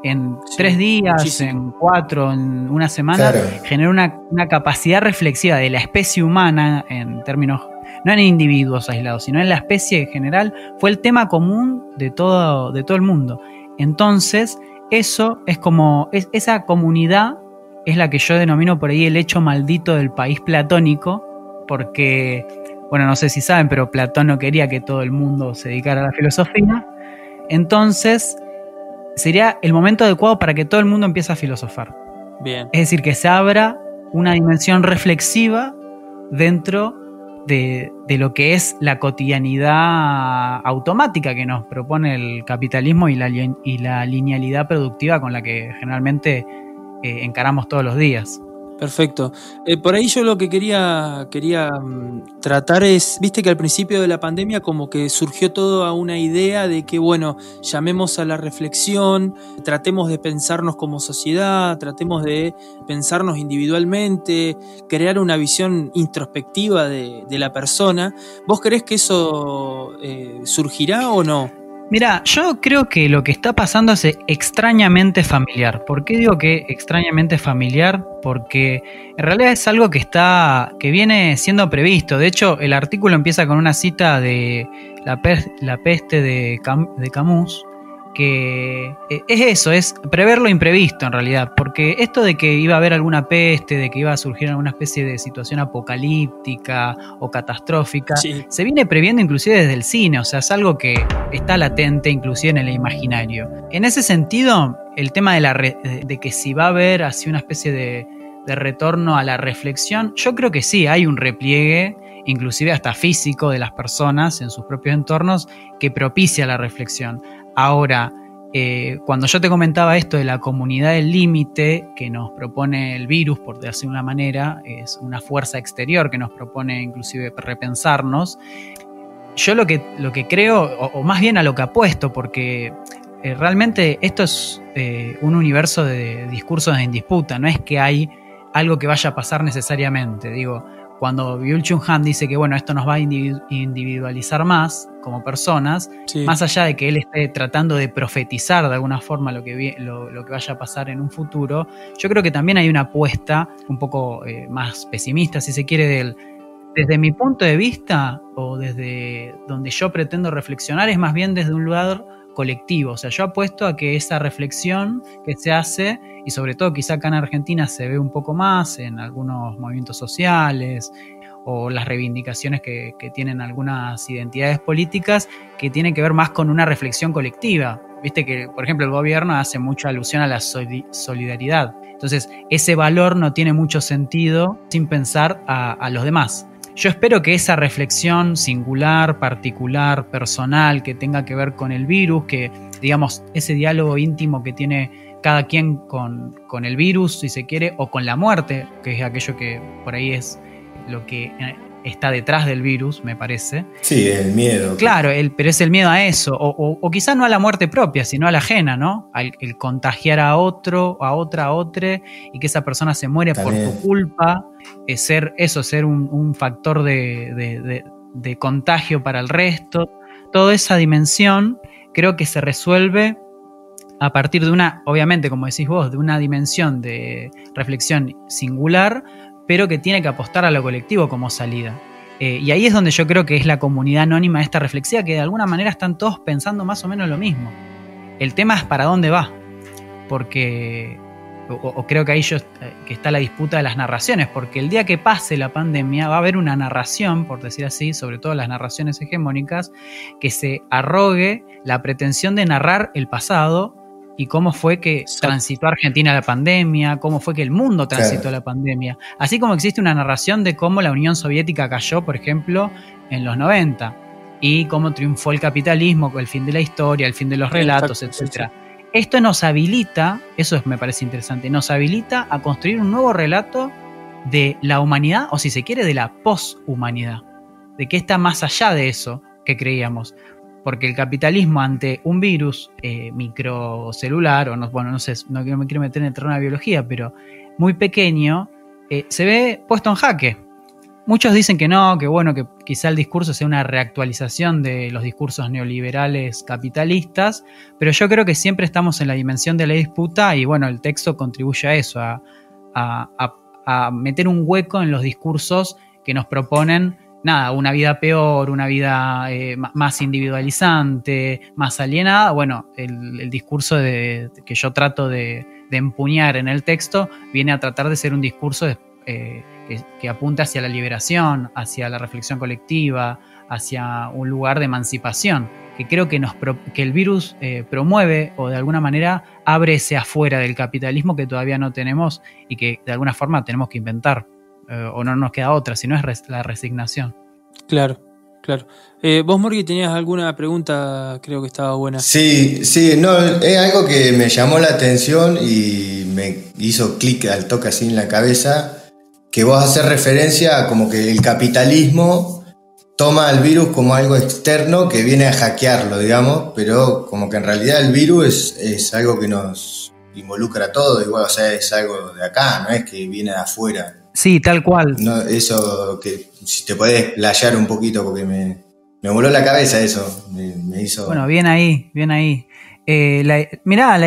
[SPEAKER 11] En 3 días, muchísimo. En 4, en una semana, claro. Generó una capacidad reflexiva de la especie humana en términos, no en individuos aislados, sino en la especie en general, fue el tema común de todo el mundo. Entonces, eso es como, esa comunidad es la que yo denomino por ahí el hecho maldito del país platónico, porque, bueno, no sé si saben, pero Platón no quería que todo el mundo se dedicara a la filosofía. Entonces, sería el momento adecuado para que todo el mundo empiece a filosofar.
[SPEAKER 1] Bien.
[SPEAKER 11] Es decir, que se abra una dimensión reflexiva dentro de lo que es la cotidianidad automática que nos propone el capitalismo y la linealidad productiva con la que generalmente encaramos todos los días.
[SPEAKER 1] Perfecto. Por ahí yo lo que quería tratar es, viste que al principio de la pandemia como que surgió toda una idea de que, bueno, llamemos a la reflexión, tratemos de pensarnos como sociedad, tratemos de pensarnos individualmente, crear una visión introspectiva de la persona. ¿Vos creés que eso surgirá o no?
[SPEAKER 11] Mira, yo creo que lo que está pasando es extrañamente familiar. ¿Por qué digo que extrañamente familiar? Porque en realidad es algo que viene siendo previsto. De hecho, el artículo empieza con una cita de La peste de Camus, que es eso, es prever lo imprevisto en realidad, porque esto de que iba a haber alguna peste, de que iba a surgir alguna especie de situación apocalíptica o catastrófica, sí, se viene previendo inclusive desde el cine, o sea, es algo que está latente inclusive en el imaginario. En ese sentido, el tema de que si va a haber así una especie de retorno a la reflexión, yo creo que sí, hay un repliegue, inclusive hasta físico, de las personas en sus propios entornos que propicia la reflexión. Ahora, cuando yo te comentaba esto de la comunidad del límite que nos propone el virus, por decirlo de una manera, es una fuerza exterior que nos propone inclusive repensarnos, yo lo que creo, o más bien a lo que apuesto, porque realmente esto es un universo de discursos en disputa, no es que hay algo que vaya a pasar necesariamente, digo. Cuando Byung-Chul Han dice que bueno, esto nos va a individualizar más como personas, sí, más allá de que él esté tratando de profetizar de alguna forma lo que vaya a pasar en un futuro, yo creo que también hay una apuesta un poco más pesimista, si se quiere, desde mi punto de vista, o desde donde yo pretendo reflexionar, es más bien desde un lugar colectivo. O sea, yo apuesto a que esa reflexión que se hace, y sobre todo quizá acá en Argentina se ve un poco más en algunos movimientos sociales o las reivindicaciones que tienen algunas identidades políticas, que tienen que ver más con una reflexión colectiva. Viste que, por ejemplo, el gobierno hace mucha alusión a la solidaridad. Entonces, ese valor no tiene mucho sentido sin pensar a los demás. Yo espero que esa reflexión singular, particular, personal, que tenga que ver con el virus, que digamos ese diálogo íntimo que tiene cada quien con el virus, si se quiere, o con la muerte, que es aquello que por ahí es lo que está detrás del virus, me parece.
[SPEAKER 3] Sí, el miedo.
[SPEAKER 11] Claro, pero es el miedo a eso, o quizás no a la muerte propia, sino a la ajena, ¿no? El contagiar a otro, a otra, y que esa persona se muere también por tu culpa, ser un factor de contagio para el resto. Toda esa dimensión creo que se resuelve a partir de una, obviamente, como decís vos, de una dimensión de reflexión singular, pero que tiene que apostar a lo colectivo como salida. Y ahí es donde yo creo que es la comunidad anónima esta reflexiva, que de alguna manera están todos pensando más o menos lo mismo. El tema es para dónde va, porque, o creo que ahí que está la disputa de las narraciones, porque el día que pase la pandemia va a haber una narración, por decir así, sobre todo las narraciones hegemónicas, que se arrogue la pretensión de narrar el pasado y cómo fue que transitó Argentina la pandemia, cómo fue que el mundo transitó la pandemia. Así como existe una narración de cómo la Unión Soviética cayó, por ejemplo, en los 90, y cómo triunfó el capitalismo, el fin de la historia, el fin de los relatos, etc. Esto nos habilita, eso me parece interesante, nos habilita a construir un nuevo relato de la humanidad, o si se quiere, de la poshumanidad, de que está más allá de eso que creíamos. Porque el capitalismo ante un virus microcelular, o no sé, no me quiero meter en el terreno de la biología, pero muy pequeño, se ve puesto en jaque. Muchos dicen que no, que bueno, que quizá el discurso sea una reactualización de los discursos neoliberales capitalistas, pero yo creo que siempre estamos en la dimensión de la disputa y bueno, el texto contribuye a eso, a meter un hueco en los discursos que nos proponen una vida peor, una vida más individualizante, más alienada. Bueno, el discurso que yo trato de empuñar en el texto viene a tratar de ser un discurso que apunta hacia la liberación, hacia la reflexión colectiva, hacia un lugar de emancipación, que creo que el virus promueve o de alguna manera abre ese afuera del capitalismo que todavía no tenemos y que de alguna forma tenemos que inventar. O no nos queda otra, si no es la resignación.
[SPEAKER 1] Claro. Vos, Morgui, tenías alguna pregunta, creo que estaba buena.
[SPEAKER 3] Sí, no, es algo que me llamó la atención y me hizo clic al toque así en la cabeza, que vos haces referencia a como que el capitalismo toma al virus como algo externo que viene a hackearlo, digamos, pero como que en realidad el virus es algo que nos involucra a todos, igual, o sea, es algo de acá, no es que viene de afuera.
[SPEAKER 11] Sí, tal cual.
[SPEAKER 3] No, eso que si te podés playar un poquito porque me voló la cabeza eso, me hizo...
[SPEAKER 11] Bueno, bien ahí. Mirá,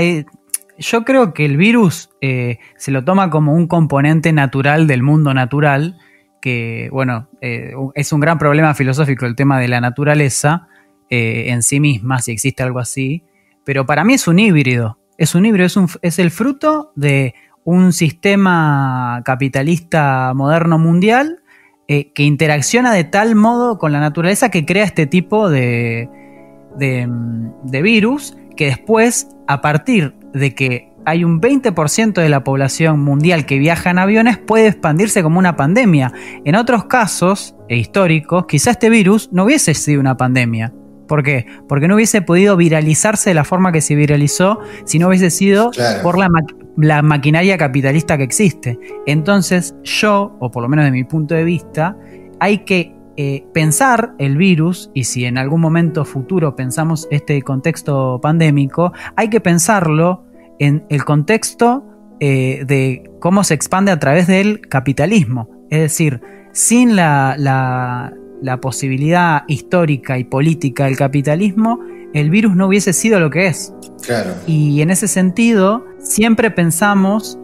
[SPEAKER 11] yo creo que el virus se lo toma como un componente natural del mundo natural, que bueno, es un gran problema filosófico el tema de la naturaleza en sí misma, si existe algo así, pero para mí es un híbrido, es el fruto de un sistema capitalista moderno mundial que interacciona de tal modo con la naturaleza que crea este tipo de virus que después, a partir de que hay un 20% de la población mundial que viaja en aviones, puede expandirse como una pandemia. En otros casos históricos, quizá este virus no hubiese sido una pandemia. ¿Por qué? Porque no hubiese podido viralizarse de la forma que se viralizó si no hubiese sido por la maquinaria capitalista que existe. Entonces yo, o por lo menos de mi punto de vista, hay que pensar el virus, y si en algún momento futuro pensamos este contexto pandémico, hay que pensarlo en el contexto de cómo se expande a través del capitalismo. Es decir, sin la posibilidad histórica y política del capitalismo, el virus no hubiese sido lo que es.
[SPEAKER 3] Claro.
[SPEAKER 11] Y en ese sentido, siempre pensamos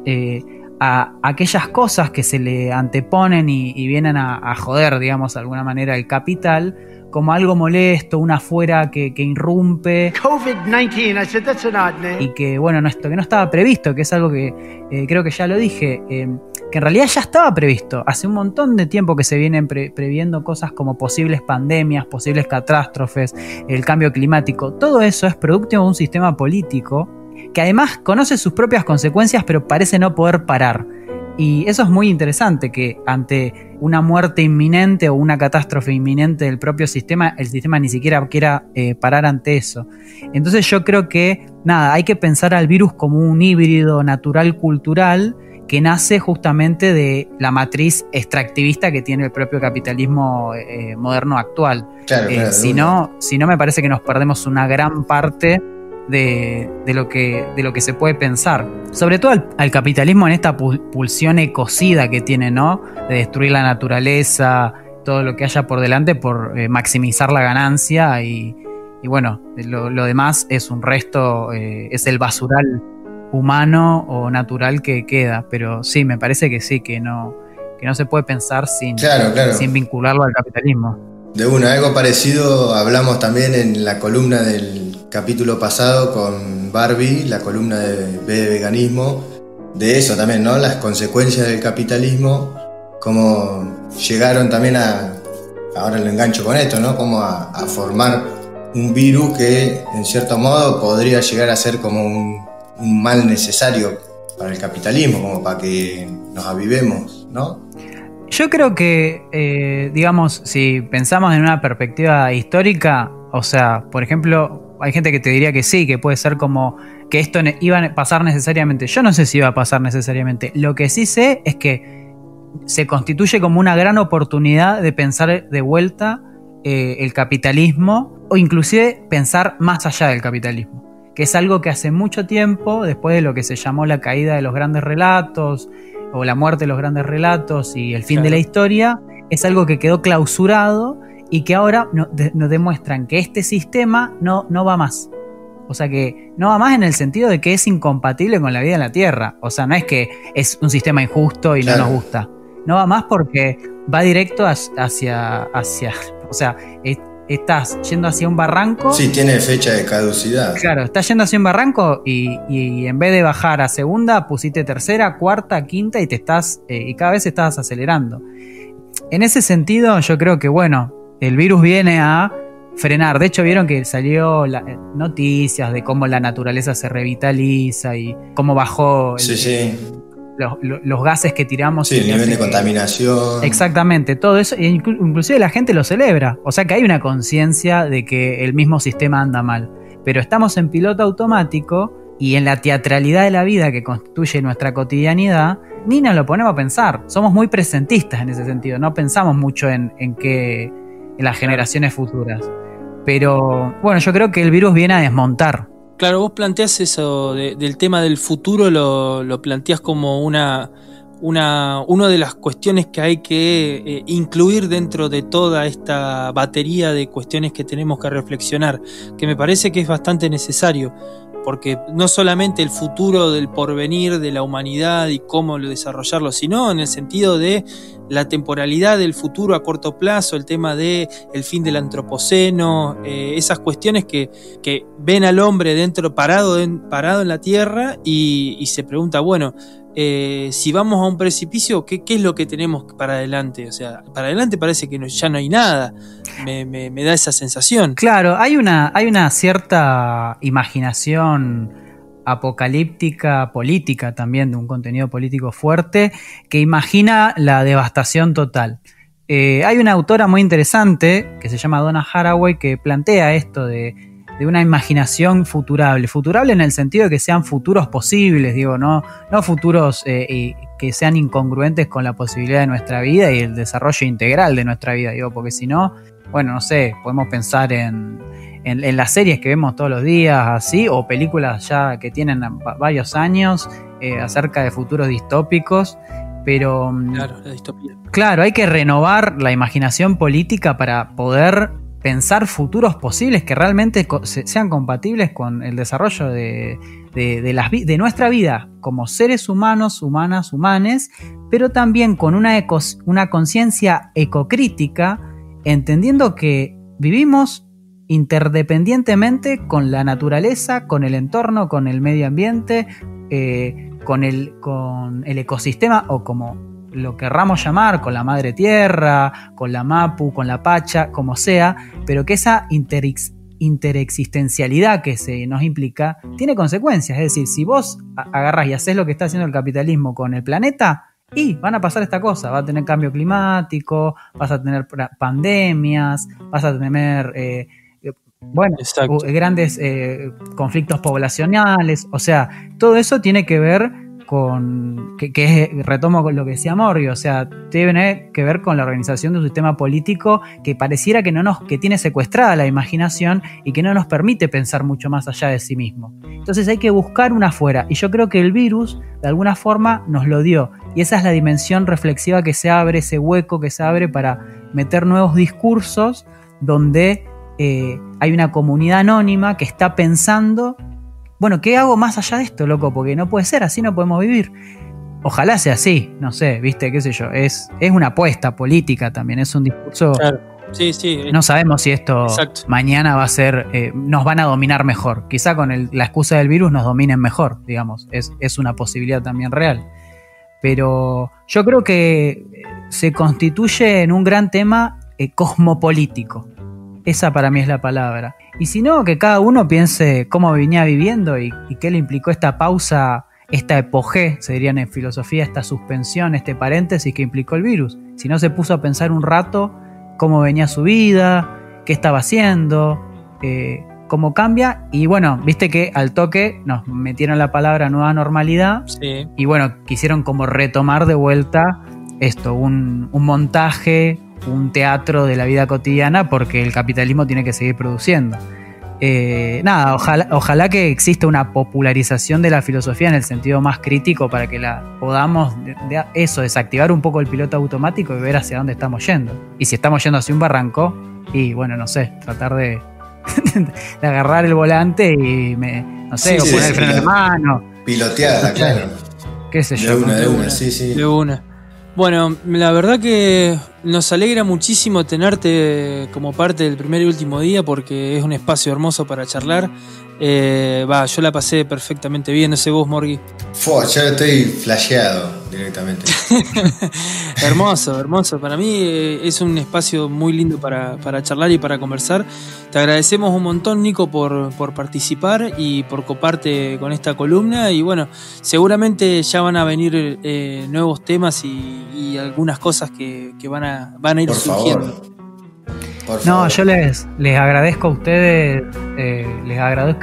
[SPEAKER 11] a aquellas cosas que se le anteponen y vienen a joder, digamos, de alguna manera el capital, como algo molesto, una afuera que irrumpe.
[SPEAKER 12] COVID-19, I said that's an odd name.
[SPEAKER 11] Y que, bueno, esto que no estaba previsto, que es algo que creo que ya lo dije, que en realidad ya estaba previsto. Hace un montón de tiempo que se vienen previendo cosas como posibles pandemias, posibles catástrofes, el cambio climático. Todo eso es producto de un sistema político que además conoce sus propias consecuencias, pero parece no poder parar. Y eso es muy interesante, que ante una muerte inminente o una catástrofe inminente del propio sistema, el sistema ni siquiera quiera parar ante eso. Entonces yo creo que, hay que pensar al virus como un híbrido natural cultural que nace justamente de la matriz extractivista que tiene el propio capitalismo moderno actual.
[SPEAKER 3] Claro,
[SPEAKER 11] si no, me parece que nos perdemos una gran parte de lo que se puede pensar. Sobre todo al capitalismo en esta pulsión ecocida que tiene, ¿no? De destruir la naturaleza, todo lo que haya por delante por maximizar la ganancia y bueno, lo demás es un resto, es el basural humano o natural que queda. Pero sí, me parece que sí, que no se puede pensar sin vincularlo al capitalismo.
[SPEAKER 3] De algo parecido hablamos también en la columna del capítulo pasado con Barbie, la columna de B de veganismo, de eso también, ¿no? Las consecuencias del capitalismo, cómo llegaron también ahora lo engancho con esto, ¿no? Como a formar un virus que en cierto modo podría llegar a ser como un mal necesario para el capitalismo, como para que nos avivemos, ¿no?
[SPEAKER 11] Yo creo que, digamos, si pensamos en una perspectiva histórica, o sea, por ejemplo, hay gente que te diría que sí, que puede ser como que esto iba a pasar necesariamente. Yo no sé si iba a pasar necesariamente. Lo que sí sé es que se constituye como una gran oportunidad de pensar de vuelta el capitalismo, o inclusive pensar más allá del capitalismo, que es algo que hace mucho tiempo, después de lo que se llamó la caída de los grandes relatos o la muerte de los grandes relatos y el fin de la historia, es algo que quedó clausurado y que ahora nos demuestran que este sistema no va más. O sea, que no va más en el sentido de que es incompatible con la vida en la Tierra. O sea, no es que es un sistema injusto y no nos gusta. No va más porque va directo hacia o sea, estás yendo hacia un barranco.
[SPEAKER 3] Sí, tiene fecha de caducidad.
[SPEAKER 11] Claro, estás yendo hacia un barranco y en vez de bajar a segunda, pusiste tercera, cuarta, quinta y y cada vez estás acelerando. En ese sentido, yo creo que, bueno, el virus viene a frenar. De hecho, vieron que salió noticias de cómo la naturaleza se revitaliza y cómo bajó los gases que tiramos.
[SPEAKER 3] Sí, el nivel de contaminación.
[SPEAKER 11] Exactamente, todo eso, inclusive la gente lo celebra. O sea que hay una conciencia de que el mismo sistema anda mal. Pero estamos en piloto automático y en la teatralidad de la vida que constituye nuestra cotidianidad, ni nos lo ponemos a pensar. Somos muy presentistas en ese sentido, no pensamos mucho en las generaciones futuras. Pero bueno, yo creo que el virus viene a desmontar.
[SPEAKER 1] Claro, vos planteás eso del tema del futuro, lo planteás como una de las cuestiones que hay que incluir dentro de toda esta batería de cuestiones que tenemos que reflexionar, que me parece que es bastante necesario, porque no solamente el futuro del porvenir de la humanidad y cómo desarrollarlo, sino en el sentido de la temporalidad del futuro a corto plazo, el tema de el fin del antropoceno, esas cuestiones que ven al hombre parado en la tierra y se pregunta, bueno, si vamos a un precipicio, ¿qué es lo que tenemos para adelante? O sea, para adelante parece que ya no hay nada. Me da esa sensación.
[SPEAKER 11] Claro, hay una cierta imaginación apocalíptica, política también, de un contenido político fuerte, que imagina la devastación total. Hay una autora muy interesante que se llama Donna Haraway que plantea esto de una imaginación futurable en el sentido de que sean futuros posibles, digo, no futuros que sean incongruentes con la posibilidad de nuestra vida y el desarrollo integral de nuestra vida, digo, porque si no, bueno, no sé, podemos pensar en las series que vemos todos los días, así, o películas ya que tienen varios años acerca de futuros distópicos, pero
[SPEAKER 1] claro, la distopía. Claro,
[SPEAKER 11] hay que renovar la imaginación política para poder pensar futuros posibles que realmente sean compatibles con el desarrollo de nuestra vida como seres humanos, humanas, humanes, pero también con una conciencia ecocrítica, entendiendo que vivimos interdependientemente con la naturaleza, con el entorno, con el medio ambiente, con el ecosistema, o como lo querramos llamar, con la madre tierra, con la mapu, con la pacha, como sea, pero que esa interexistencialidad que se nos implica tiene consecuencias. Es decir, si vos agarrás y haces lo que está haciendo el capitalismo con el planeta, y van a pasar esta cosa, va a tener cambio climático, vas a tener pandemias, vas a tener grandes conflictos poblacionales. O sea, todo eso tiene que ver retomo con lo que decía Morgi, o sea, tiene que ver con la organización de un sistema político que pareciera que tiene secuestrada la imaginación y que no nos permite pensar mucho más allá de sí mismo. Entonces hay que buscar una afuera, y yo creo que el virus de alguna forma nos lo dio, y esa es la dimensión reflexiva que se abre, ese hueco que se abre para meter nuevos discursos donde hay una comunidad anónima que está pensando, bueno, ¿qué hago más allá de esto, loco? Porque no puede ser, así no podemos vivir. Ojalá sea así, no sé, viste, qué sé yo, es una apuesta política también, es un discurso.
[SPEAKER 1] Claro. Sí.
[SPEAKER 11] No sabemos si esto
[SPEAKER 1] Exacto.
[SPEAKER 11] mañana va a ser, nos van a dominar mejor. Quizá con la excusa del virus nos dominen mejor, digamos, es una posibilidad también real. Pero yo creo que se constituye en un gran tema cosmopolítico. Esa para mí es la palabra. Y si no, que cada uno piense cómo venía viviendo y qué le implicó esta pausa, esta epogé, se dirían en filosofía, esta suspensión, este paréntesis que implicó el virus. Si no se puso a pensar un rato cómo venía su vida, qué estaba haciendo, cómo cambia. Y bueno, viste que al toque nos metieron la palabra nueva normalidad.
[SPEAKER 1] Sí.
[SPEAKER 11] Y bueno, quisieron como retomar de vuelta esto, un montaje, un teatro de la vida cotidiana, porque el capitalismo tiene que seguir produciendo. Nada, ojalá que exista una popularización de la filosofía en el sentido más crítico para que la podamos, desactivar un poco el piloto automático y ver hacia dónde estamos yendo. Y si estamos yendo hacia un barranco, y bueno, no sé, tratar de agarrar el volante y o poner el freno de mano.
[SPEAKER 3] Piloteada, claro.
[SPEAKER 11] Qué sé yo.
[SPEAKER 3] De una, sí.
[SPEAKER 1] De una. Bueno, la verdad que nos alegra muchísimo tenerte como parte del primer y último día, porque es un espacio hermoso para charlar. Yo la pasé perfectamente bien, no sé vos, Morgi.
[SPEAKER 3] Ya estoy flasheado directamente.
[SPEAKER 1] Hermoso. Para mí es un espacio muy lindo para charlar y para conversar. Te agradecemos un montón, Nico, por participar y por coparte con esta columna. Y bueno, seguramente ya van a venir nuevos temas y algunas cosas que van a ir surgiendo.
[SPEAKER 3] Favor.
[SPEAKER 11] No, yo les agradezco a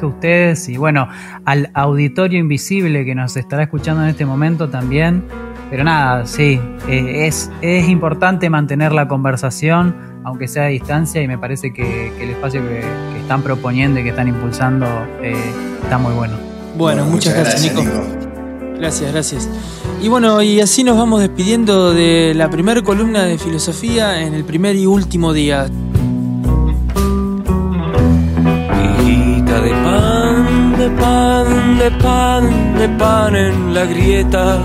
[SPEAKER 11] ustedes, y bueno, al auditorio invisible que nos estará escuchando en este momento también. Pero nada, sí, es importante mantener la conversación, aunque sea a distancia, y me parece que el espacio que están proponiendo y que están impulsando está muy bueno.
[SPEAKER 1] Bueno, muchas gracias, Nico. Gracias. Y bueno, y así nos vamos despidiendo de la primera columna de filosofía en el primer y último día.
[SPEAKER 13] Hijita de pan en la grieta.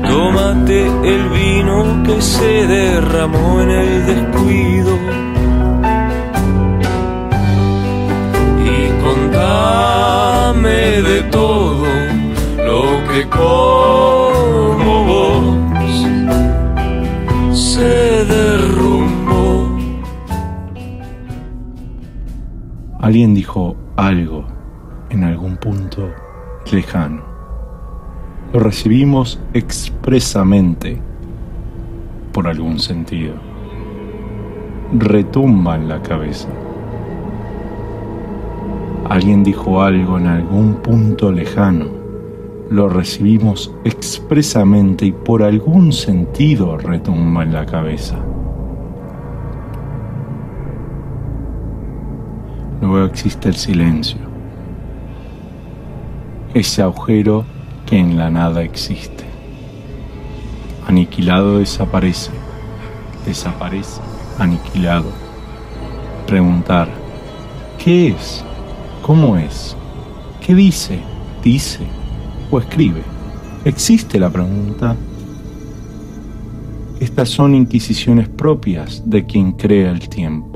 [SPEAKER 13] Tómate el vino que se derramó en el descuido y contame de todo lo que como vos se derrumbó.
[SPEAKER 14] Alguien dijo algo en algún punto lejano. Lo recibimos expresamente por algún sentido. Retumba en la cabeza. Alguien dijo algo en algún punto lejano. Lo recibimos expresamente y por algún sentido retumba en la cabeza. Luego existe el silencio. Ese agujero que en la nada existe. Aniquilado desaparece, aniquilado. Preguntar, ¿qué es? ¿Cómo es? ¿Qué dice o escribe? ¿Existe la pregunta? Estas son inquisiciones propias de quien crea el tiempo.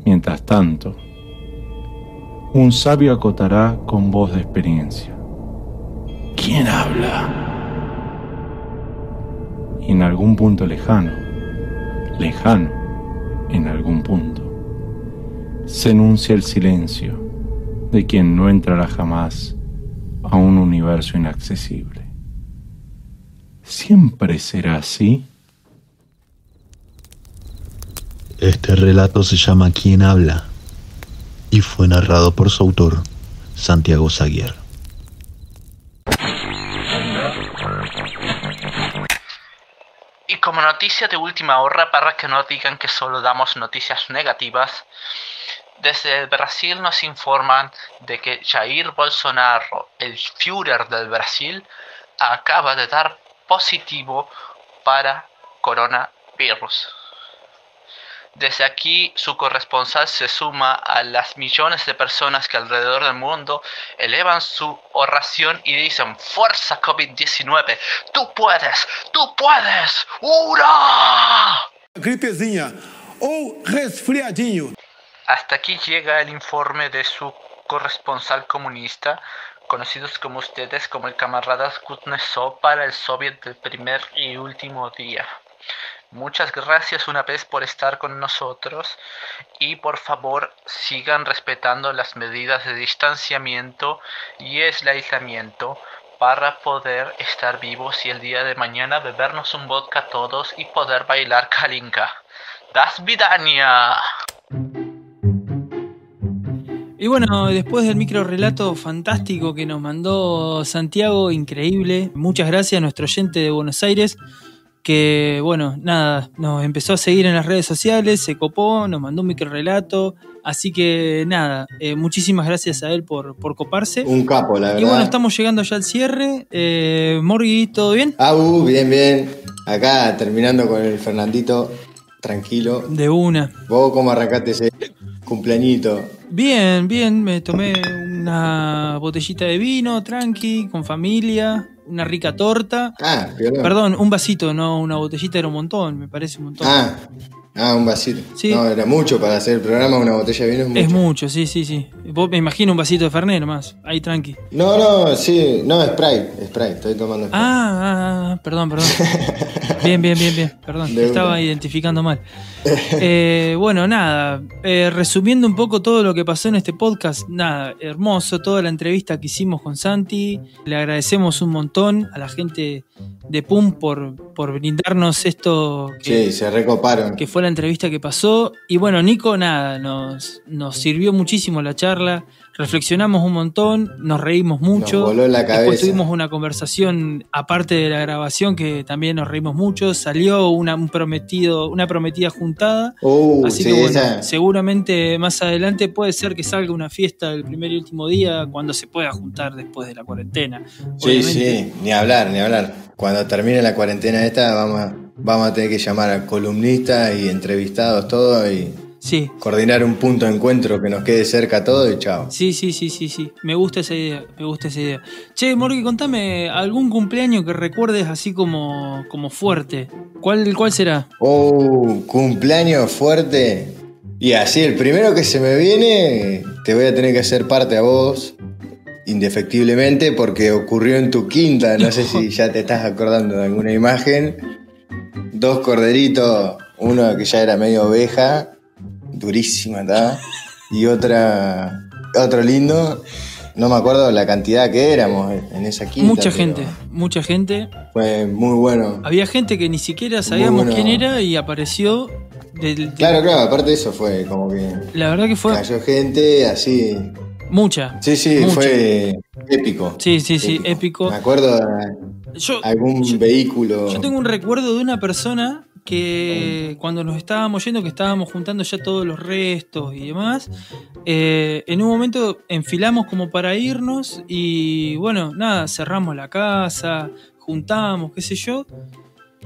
[SPEAKER 14] Mientras tanto, un sabio acotará con voz de experiencia. ¿Quién habla? Y en algún punto lejano, en algún punto, se enuncia el silencio de quien no entrará jamás a un universo inaccesible. ¿Siempre será así?
[SPEAKER 8] Este relato se llama ¿Quién habla? Y fue narrado por su autor, Santiago Zaguiar.
[SPEAKER 2] como noticia de última hora, para que no digan que solo damos noticias negativas, desde Brasil nos informan de que Jair Bolsonaro, el Führer del Brasil, acaba de dar positivo para coronavirus. Desde aquí, su corresponsal se suma a las millones de personas que alrededor del mundo elevan su oración y dicen: ¡Fuerza COVID-19! ¡Tú puedes! ¡Tú puedes! ¡Hurra!
[SPEAKER 15] Gripezinha ou resfriadinho.
[SPEAKER 2] Hasta aquí llega el informe de su corresponsal comunista, conocidos como ustedes como el camarada Kuznetsov, para el Soviet del primer y último día. Muchas gracias una vez por estar con nosotros y por favor sigan respetando las medidas de distanciamiento y el aislamiento para poder estar vivos y el día de mañana bebernos un vodka todos y poder bailar Kalinka. Das vidania.
[SPEAKER 1] Y bueno, después del micro relato fantástico que nos mandó Santiago, increíble, muchas gracias a nuestro oyente de Buenos Aires, que bueno, nada, nos empezó a seguir en las redes sociales, se copó, nos mandó un micro relato, así que nada, muchísimas gracias a él por coparse.
[SPEAKER 3] Un capo, la verdad.
[SPEAKER 1] Y bueno, estamos llegando ya al cierre. Morgui, ¿todo bien?
[SPEAKER 3] Bien, bien. Acá terminando con el Fernandito, tranquilo.
[SPEAKER 1] De una.
[SPEAKER 3] ¿Vos cómo arrancaste ese cumpleañito?
[SPEAKER 1] Bien, bien, me tomé una botellita de vino, tranqui, con familia, una rica torta. Perdón, un vasito, no una botellita, era un montón, me parece un montón.
[SPEAKER 3] Un vasito.
[SPEAKER 1] Sí.
[SPEAKER 3] No, era mucho para hacer el programa, una botella de vino es mucho.
[SPEAKER 1] Es mucho, sí. Vos me imagino un vasito de Fernet nomás, ahí tranqui.
[SPEAKER 3] No, Sprite, estoy tomando Sprite.
[SPEAKER 1] Perdón. Bien, perdón, te estaba identificando mal. Bueno, nada, resumiendo un poco todo lo que pasó en este podcast, nada, hermoso, toda la entrevista que hicimos con Santi, le agradecemos un montón a la gente de PUM por brindarnos esto
[SPEAKER 3] que, se recoparon,
[SPEAKER 1] que fue la entrevista que pasó. Y bueno, Nico, nada, nos sirvió muchísimo la charla, reflexionamos un montón, nos reímos mucho,
[SPEAKER 3] nos voló la cabeza.
[SPEAKER 1] Después tuvimos una conversación aparte de la grabación que también nos reímos mucho, salió una prometida juntada, así que bueno, seguramente más adelante puede ser que salga una fiesta el primer y último día cuando se pueda juntar después de la cuarentena.
[SPEAKER 3] Sí, ni hablar. Cuando termine la cuarentena esta vamos a tener que llamar a columnistas y entrevistados todo y coordinar un punto de encuentro que nos quede cerca todo y chao.
[SPEAKER 1] Sí. Me gusta esa idea. Che, Morgui, contame algún cumpleaños que recuerdes así como fuerte. ¿Cuál será?
[SPEAKER 3] Cumpleaños fuerte. Y así, el primero que se me viene, te voy a tener que hacer parte a vos, indefectiblemente, porque ocurrió en tu quinta. No sé si ya te estás acordando de alguna imagen. 2 corderitos, uno que ya era medio oveja, durísima, ¿tá? Y otro lindo. No me acuerdo la cantidad que éramos en esa quinta.
[SPEAKER 1] Mucha gente.
[SPEAKER 3] Fue muy bueno.
[SPEAKER 1] Había gente que ni siquiera sabíamos quién era y apareció.
[SPEAKER 3] Claro, aparte de eso fue como que...
[SPEAKER 1] La verdad que fue...
[SPEAKER 3] Cayó gente así...
[SPEAKER 1] Mucha.
[SPEAKER 3] Sí, mucha. Fue épico.
[SPEAKER 1] Sí, épico.
[SPEAKER 3] Me acuerdo de algún vehículo.
[SPEAKER 1] Yo tengo un recuerdo de una persona que cuando nos estábamos yendo, que estábamos juntando ya todos los restos y demás, en un momento enfilamos como para irnos y bueno, nada, cerramos la casa, juntamos, qué sé yo,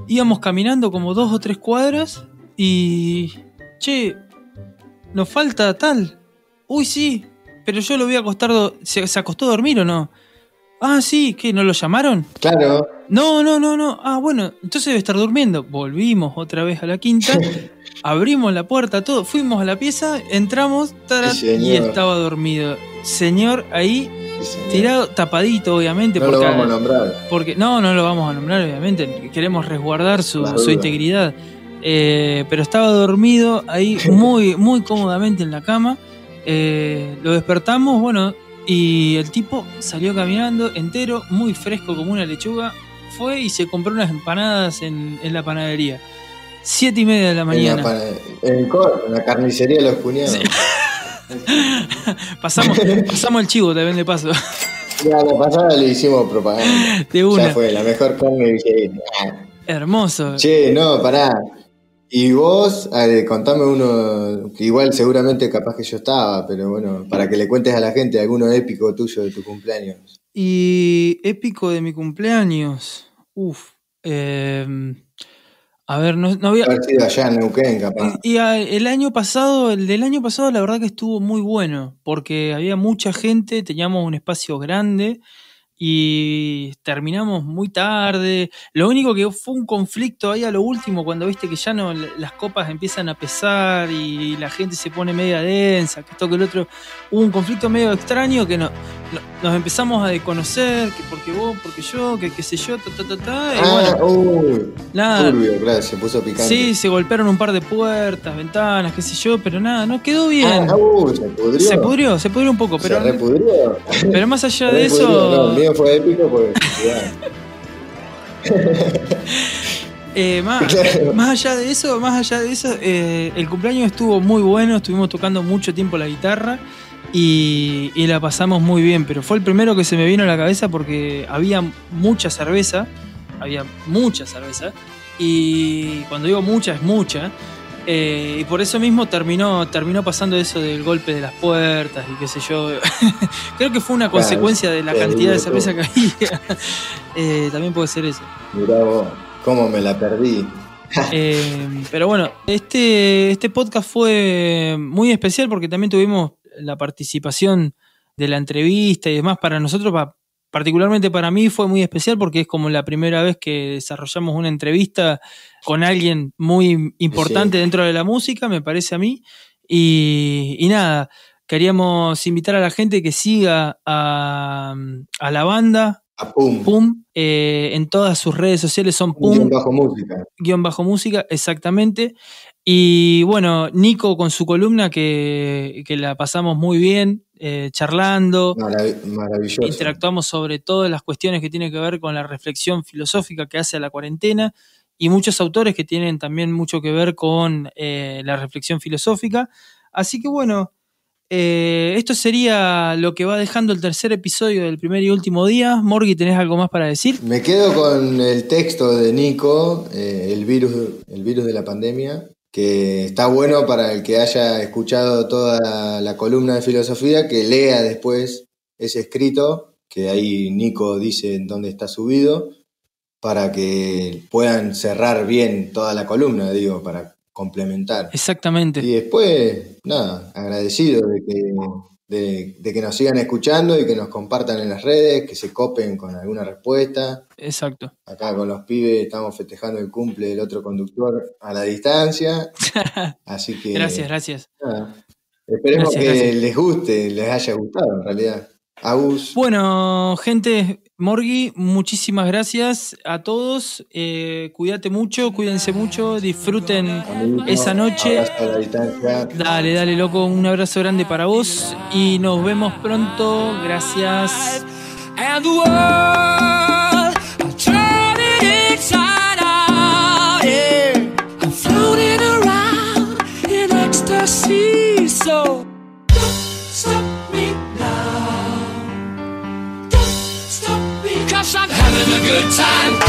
[SPEAKER 1] íbamos caminando como 2 o 3 cuadras y... Che, nos falta tal. Uy, sí, pero yo lo voy a acostar... ¿Se acostó a dormir o no? Ah, sí, ¿qué? ¿No lo llamaron?
[SPEAKER 3] Claro.
[SPEAKER 1] No. Ah, bueno, entonces debe estar durmiendo. Volvimos otra vez a la quinta, abrimos la puerta, todo, fuimos a la pieza, entramos, y estaba dormido. Señor ahí, tirado, tapadito, obviamente.
[SPEAKER 3] No lo vamos a nombrar.
[SPEAKER 1] No lo vamos a nombrar, obviamente. Queremos resguardar su integridad. Pero estaba dormido ahí muy, muy cómodamente en la cama. Lo despertamos, bueno, y el tipo salió caminando entero, muy fresco como una lechuga. Fue y se compró unas empanadas en la panadería. 7:30 de la mañana.
[SPEAKER 3] En la carnicería de los cuñados. Sí.
[SPEAKER 1] pasamos el chivo también de paso.
[SPEAKER 3] Ya, la pasada le hicimos propaganda.
[SPEAKER 1] De una.
[SPEAKER 3] Ya fue, la mejor carne que
[SPEAKER 1] Hermoso.
[SPEAKER 3] Che, no, pará. Y vos, contame uno, que igual seguramente capaz que yo estaba, pero bueno, para que le cuentes a la gente alguno épico tuyo de tu cumpleaños.
[SPEAKER 1] Y épico de mi cumpleaños. A ver, no había.
[SPEAKER 3] Haber sido allá en Neuquén, capaz.
[SPEAKER 1] Y el del año pasado, la verdad que estuvo muy bueno, porque había mucha gente, teníamos un espacio grande y terminamos muy tarde. Lo único que fue un conflicto ahí a lo último, cuando viste que ya no las copas empiezan a pesar y la gente se pone media densa, que esto que el otro. Hubo un conflicto medio extraño que nos empezamos a desconocer, que porque vos, porque yo, que qué sé yo, y bueno, nada.
[SPEAKER 3] Turbio, claro, se puso picante.
[SPEAKER 1] Sí, se golpearon un par de puertas, ventanas, qué sé yo, pero nada, no quedó bien. Se pudrió un poco, pero.
[SPEAKER 3] Se repudrió.
[SPEAKER 1] Pero más allá de eso.
[SPEAKER 3] No, el mío fue épico porque.
[SPEAKER 1] Más allá de eso, el cumpleaños estuvo muy bueno, estuvimos tocando mucho tiempo la guitarra y la pasamos muy bien, pero fue el primero que se me vino a la cabeza porque había mucha cerveza, y cuando digo mucha es mucha, y por eso mismo terminó pasando eso del golpe de las puertas y qué sé yo. Creo que fue una consecuencia de la cantidad de cerveza que había. También puede ser eso.
[SPEAKER 3] Mirá vos, cómo me la perdí.
[SPEAKER 1] Pero bueno, este podcast fue muy especial porque también tuvimos la participación de la entrevista y demás. Para nosotros, particularmente para mí, fue muy especial porque es como la primera vez que desarrollamos una entrevista con alguien muy importante dentro de la música, me parece a mí. Y nada, queríamos invitar a la gente que siga a la banda.
[SPEAKER 3] A Pum.
[SPEAKER 1] Pum. En todas sus redes sociales son Pum.
[SPEAKER 3] _música.
[SPEAKER 1] Exactamente. Y bueno, Nico con su columna que la pasamos muy bien, charlando.
[SPEAKER 3] Maravilloso.
[SPEAKER 1] Interactuamos sobre todas las cuestiones que tienen que ver con la reflexión filosófica que hace a la cuarentena y muchos autores que tienen también mucho que ver con la reflexión filosófica. Así que bueno, esto sería lo que va dejando el tercer episodio del primer y último día. Morgui, ¿tenés algo más para decir?
[SPEAKER 3] Me quedo con el texto de Nico, el virus de la pandemia, que está bueno para el que haya escuchado toda la columna de filosofía, que lea después ese escrito, que ahí Nico dice en dónde está subido, para que puedan cerrar bien toda la columna, digo, para complementar.
[SPEAKER 1] Exactamente.
[SPEAKER 3] Y después, nada, agradecido de que nos sigan escuchando y que nos compartan en las redes, que se copen con alguna respuesta.
[SPEAKER 1] Exacto.
[SPEAKER 3] Acá con los pibes estamos festejando el cumple del otro conductor a la distancia. Así que.
[SPEAKER 1] Gracias.
[SPEAKER 3] Nada, esperemos que les guste, les haya gustado en realidad. Agus.
[SPEAKER 1] Bueno, gente, Morgui, muchísimas gracias a todos. Cuídate mucho, cuídense mucho, disfruten esa noche.
[SPEAKER 3] Abrazo a la distancia.
[SPEAKER 1] Dale, loco, un abrazo grande para vos y nos vemos pronto. Gracias. And the world, I'm turning inside out, yeah. I'm floating around in ecstasy, so don't stop me now. Don't stop me, 'cause I'm having a good time,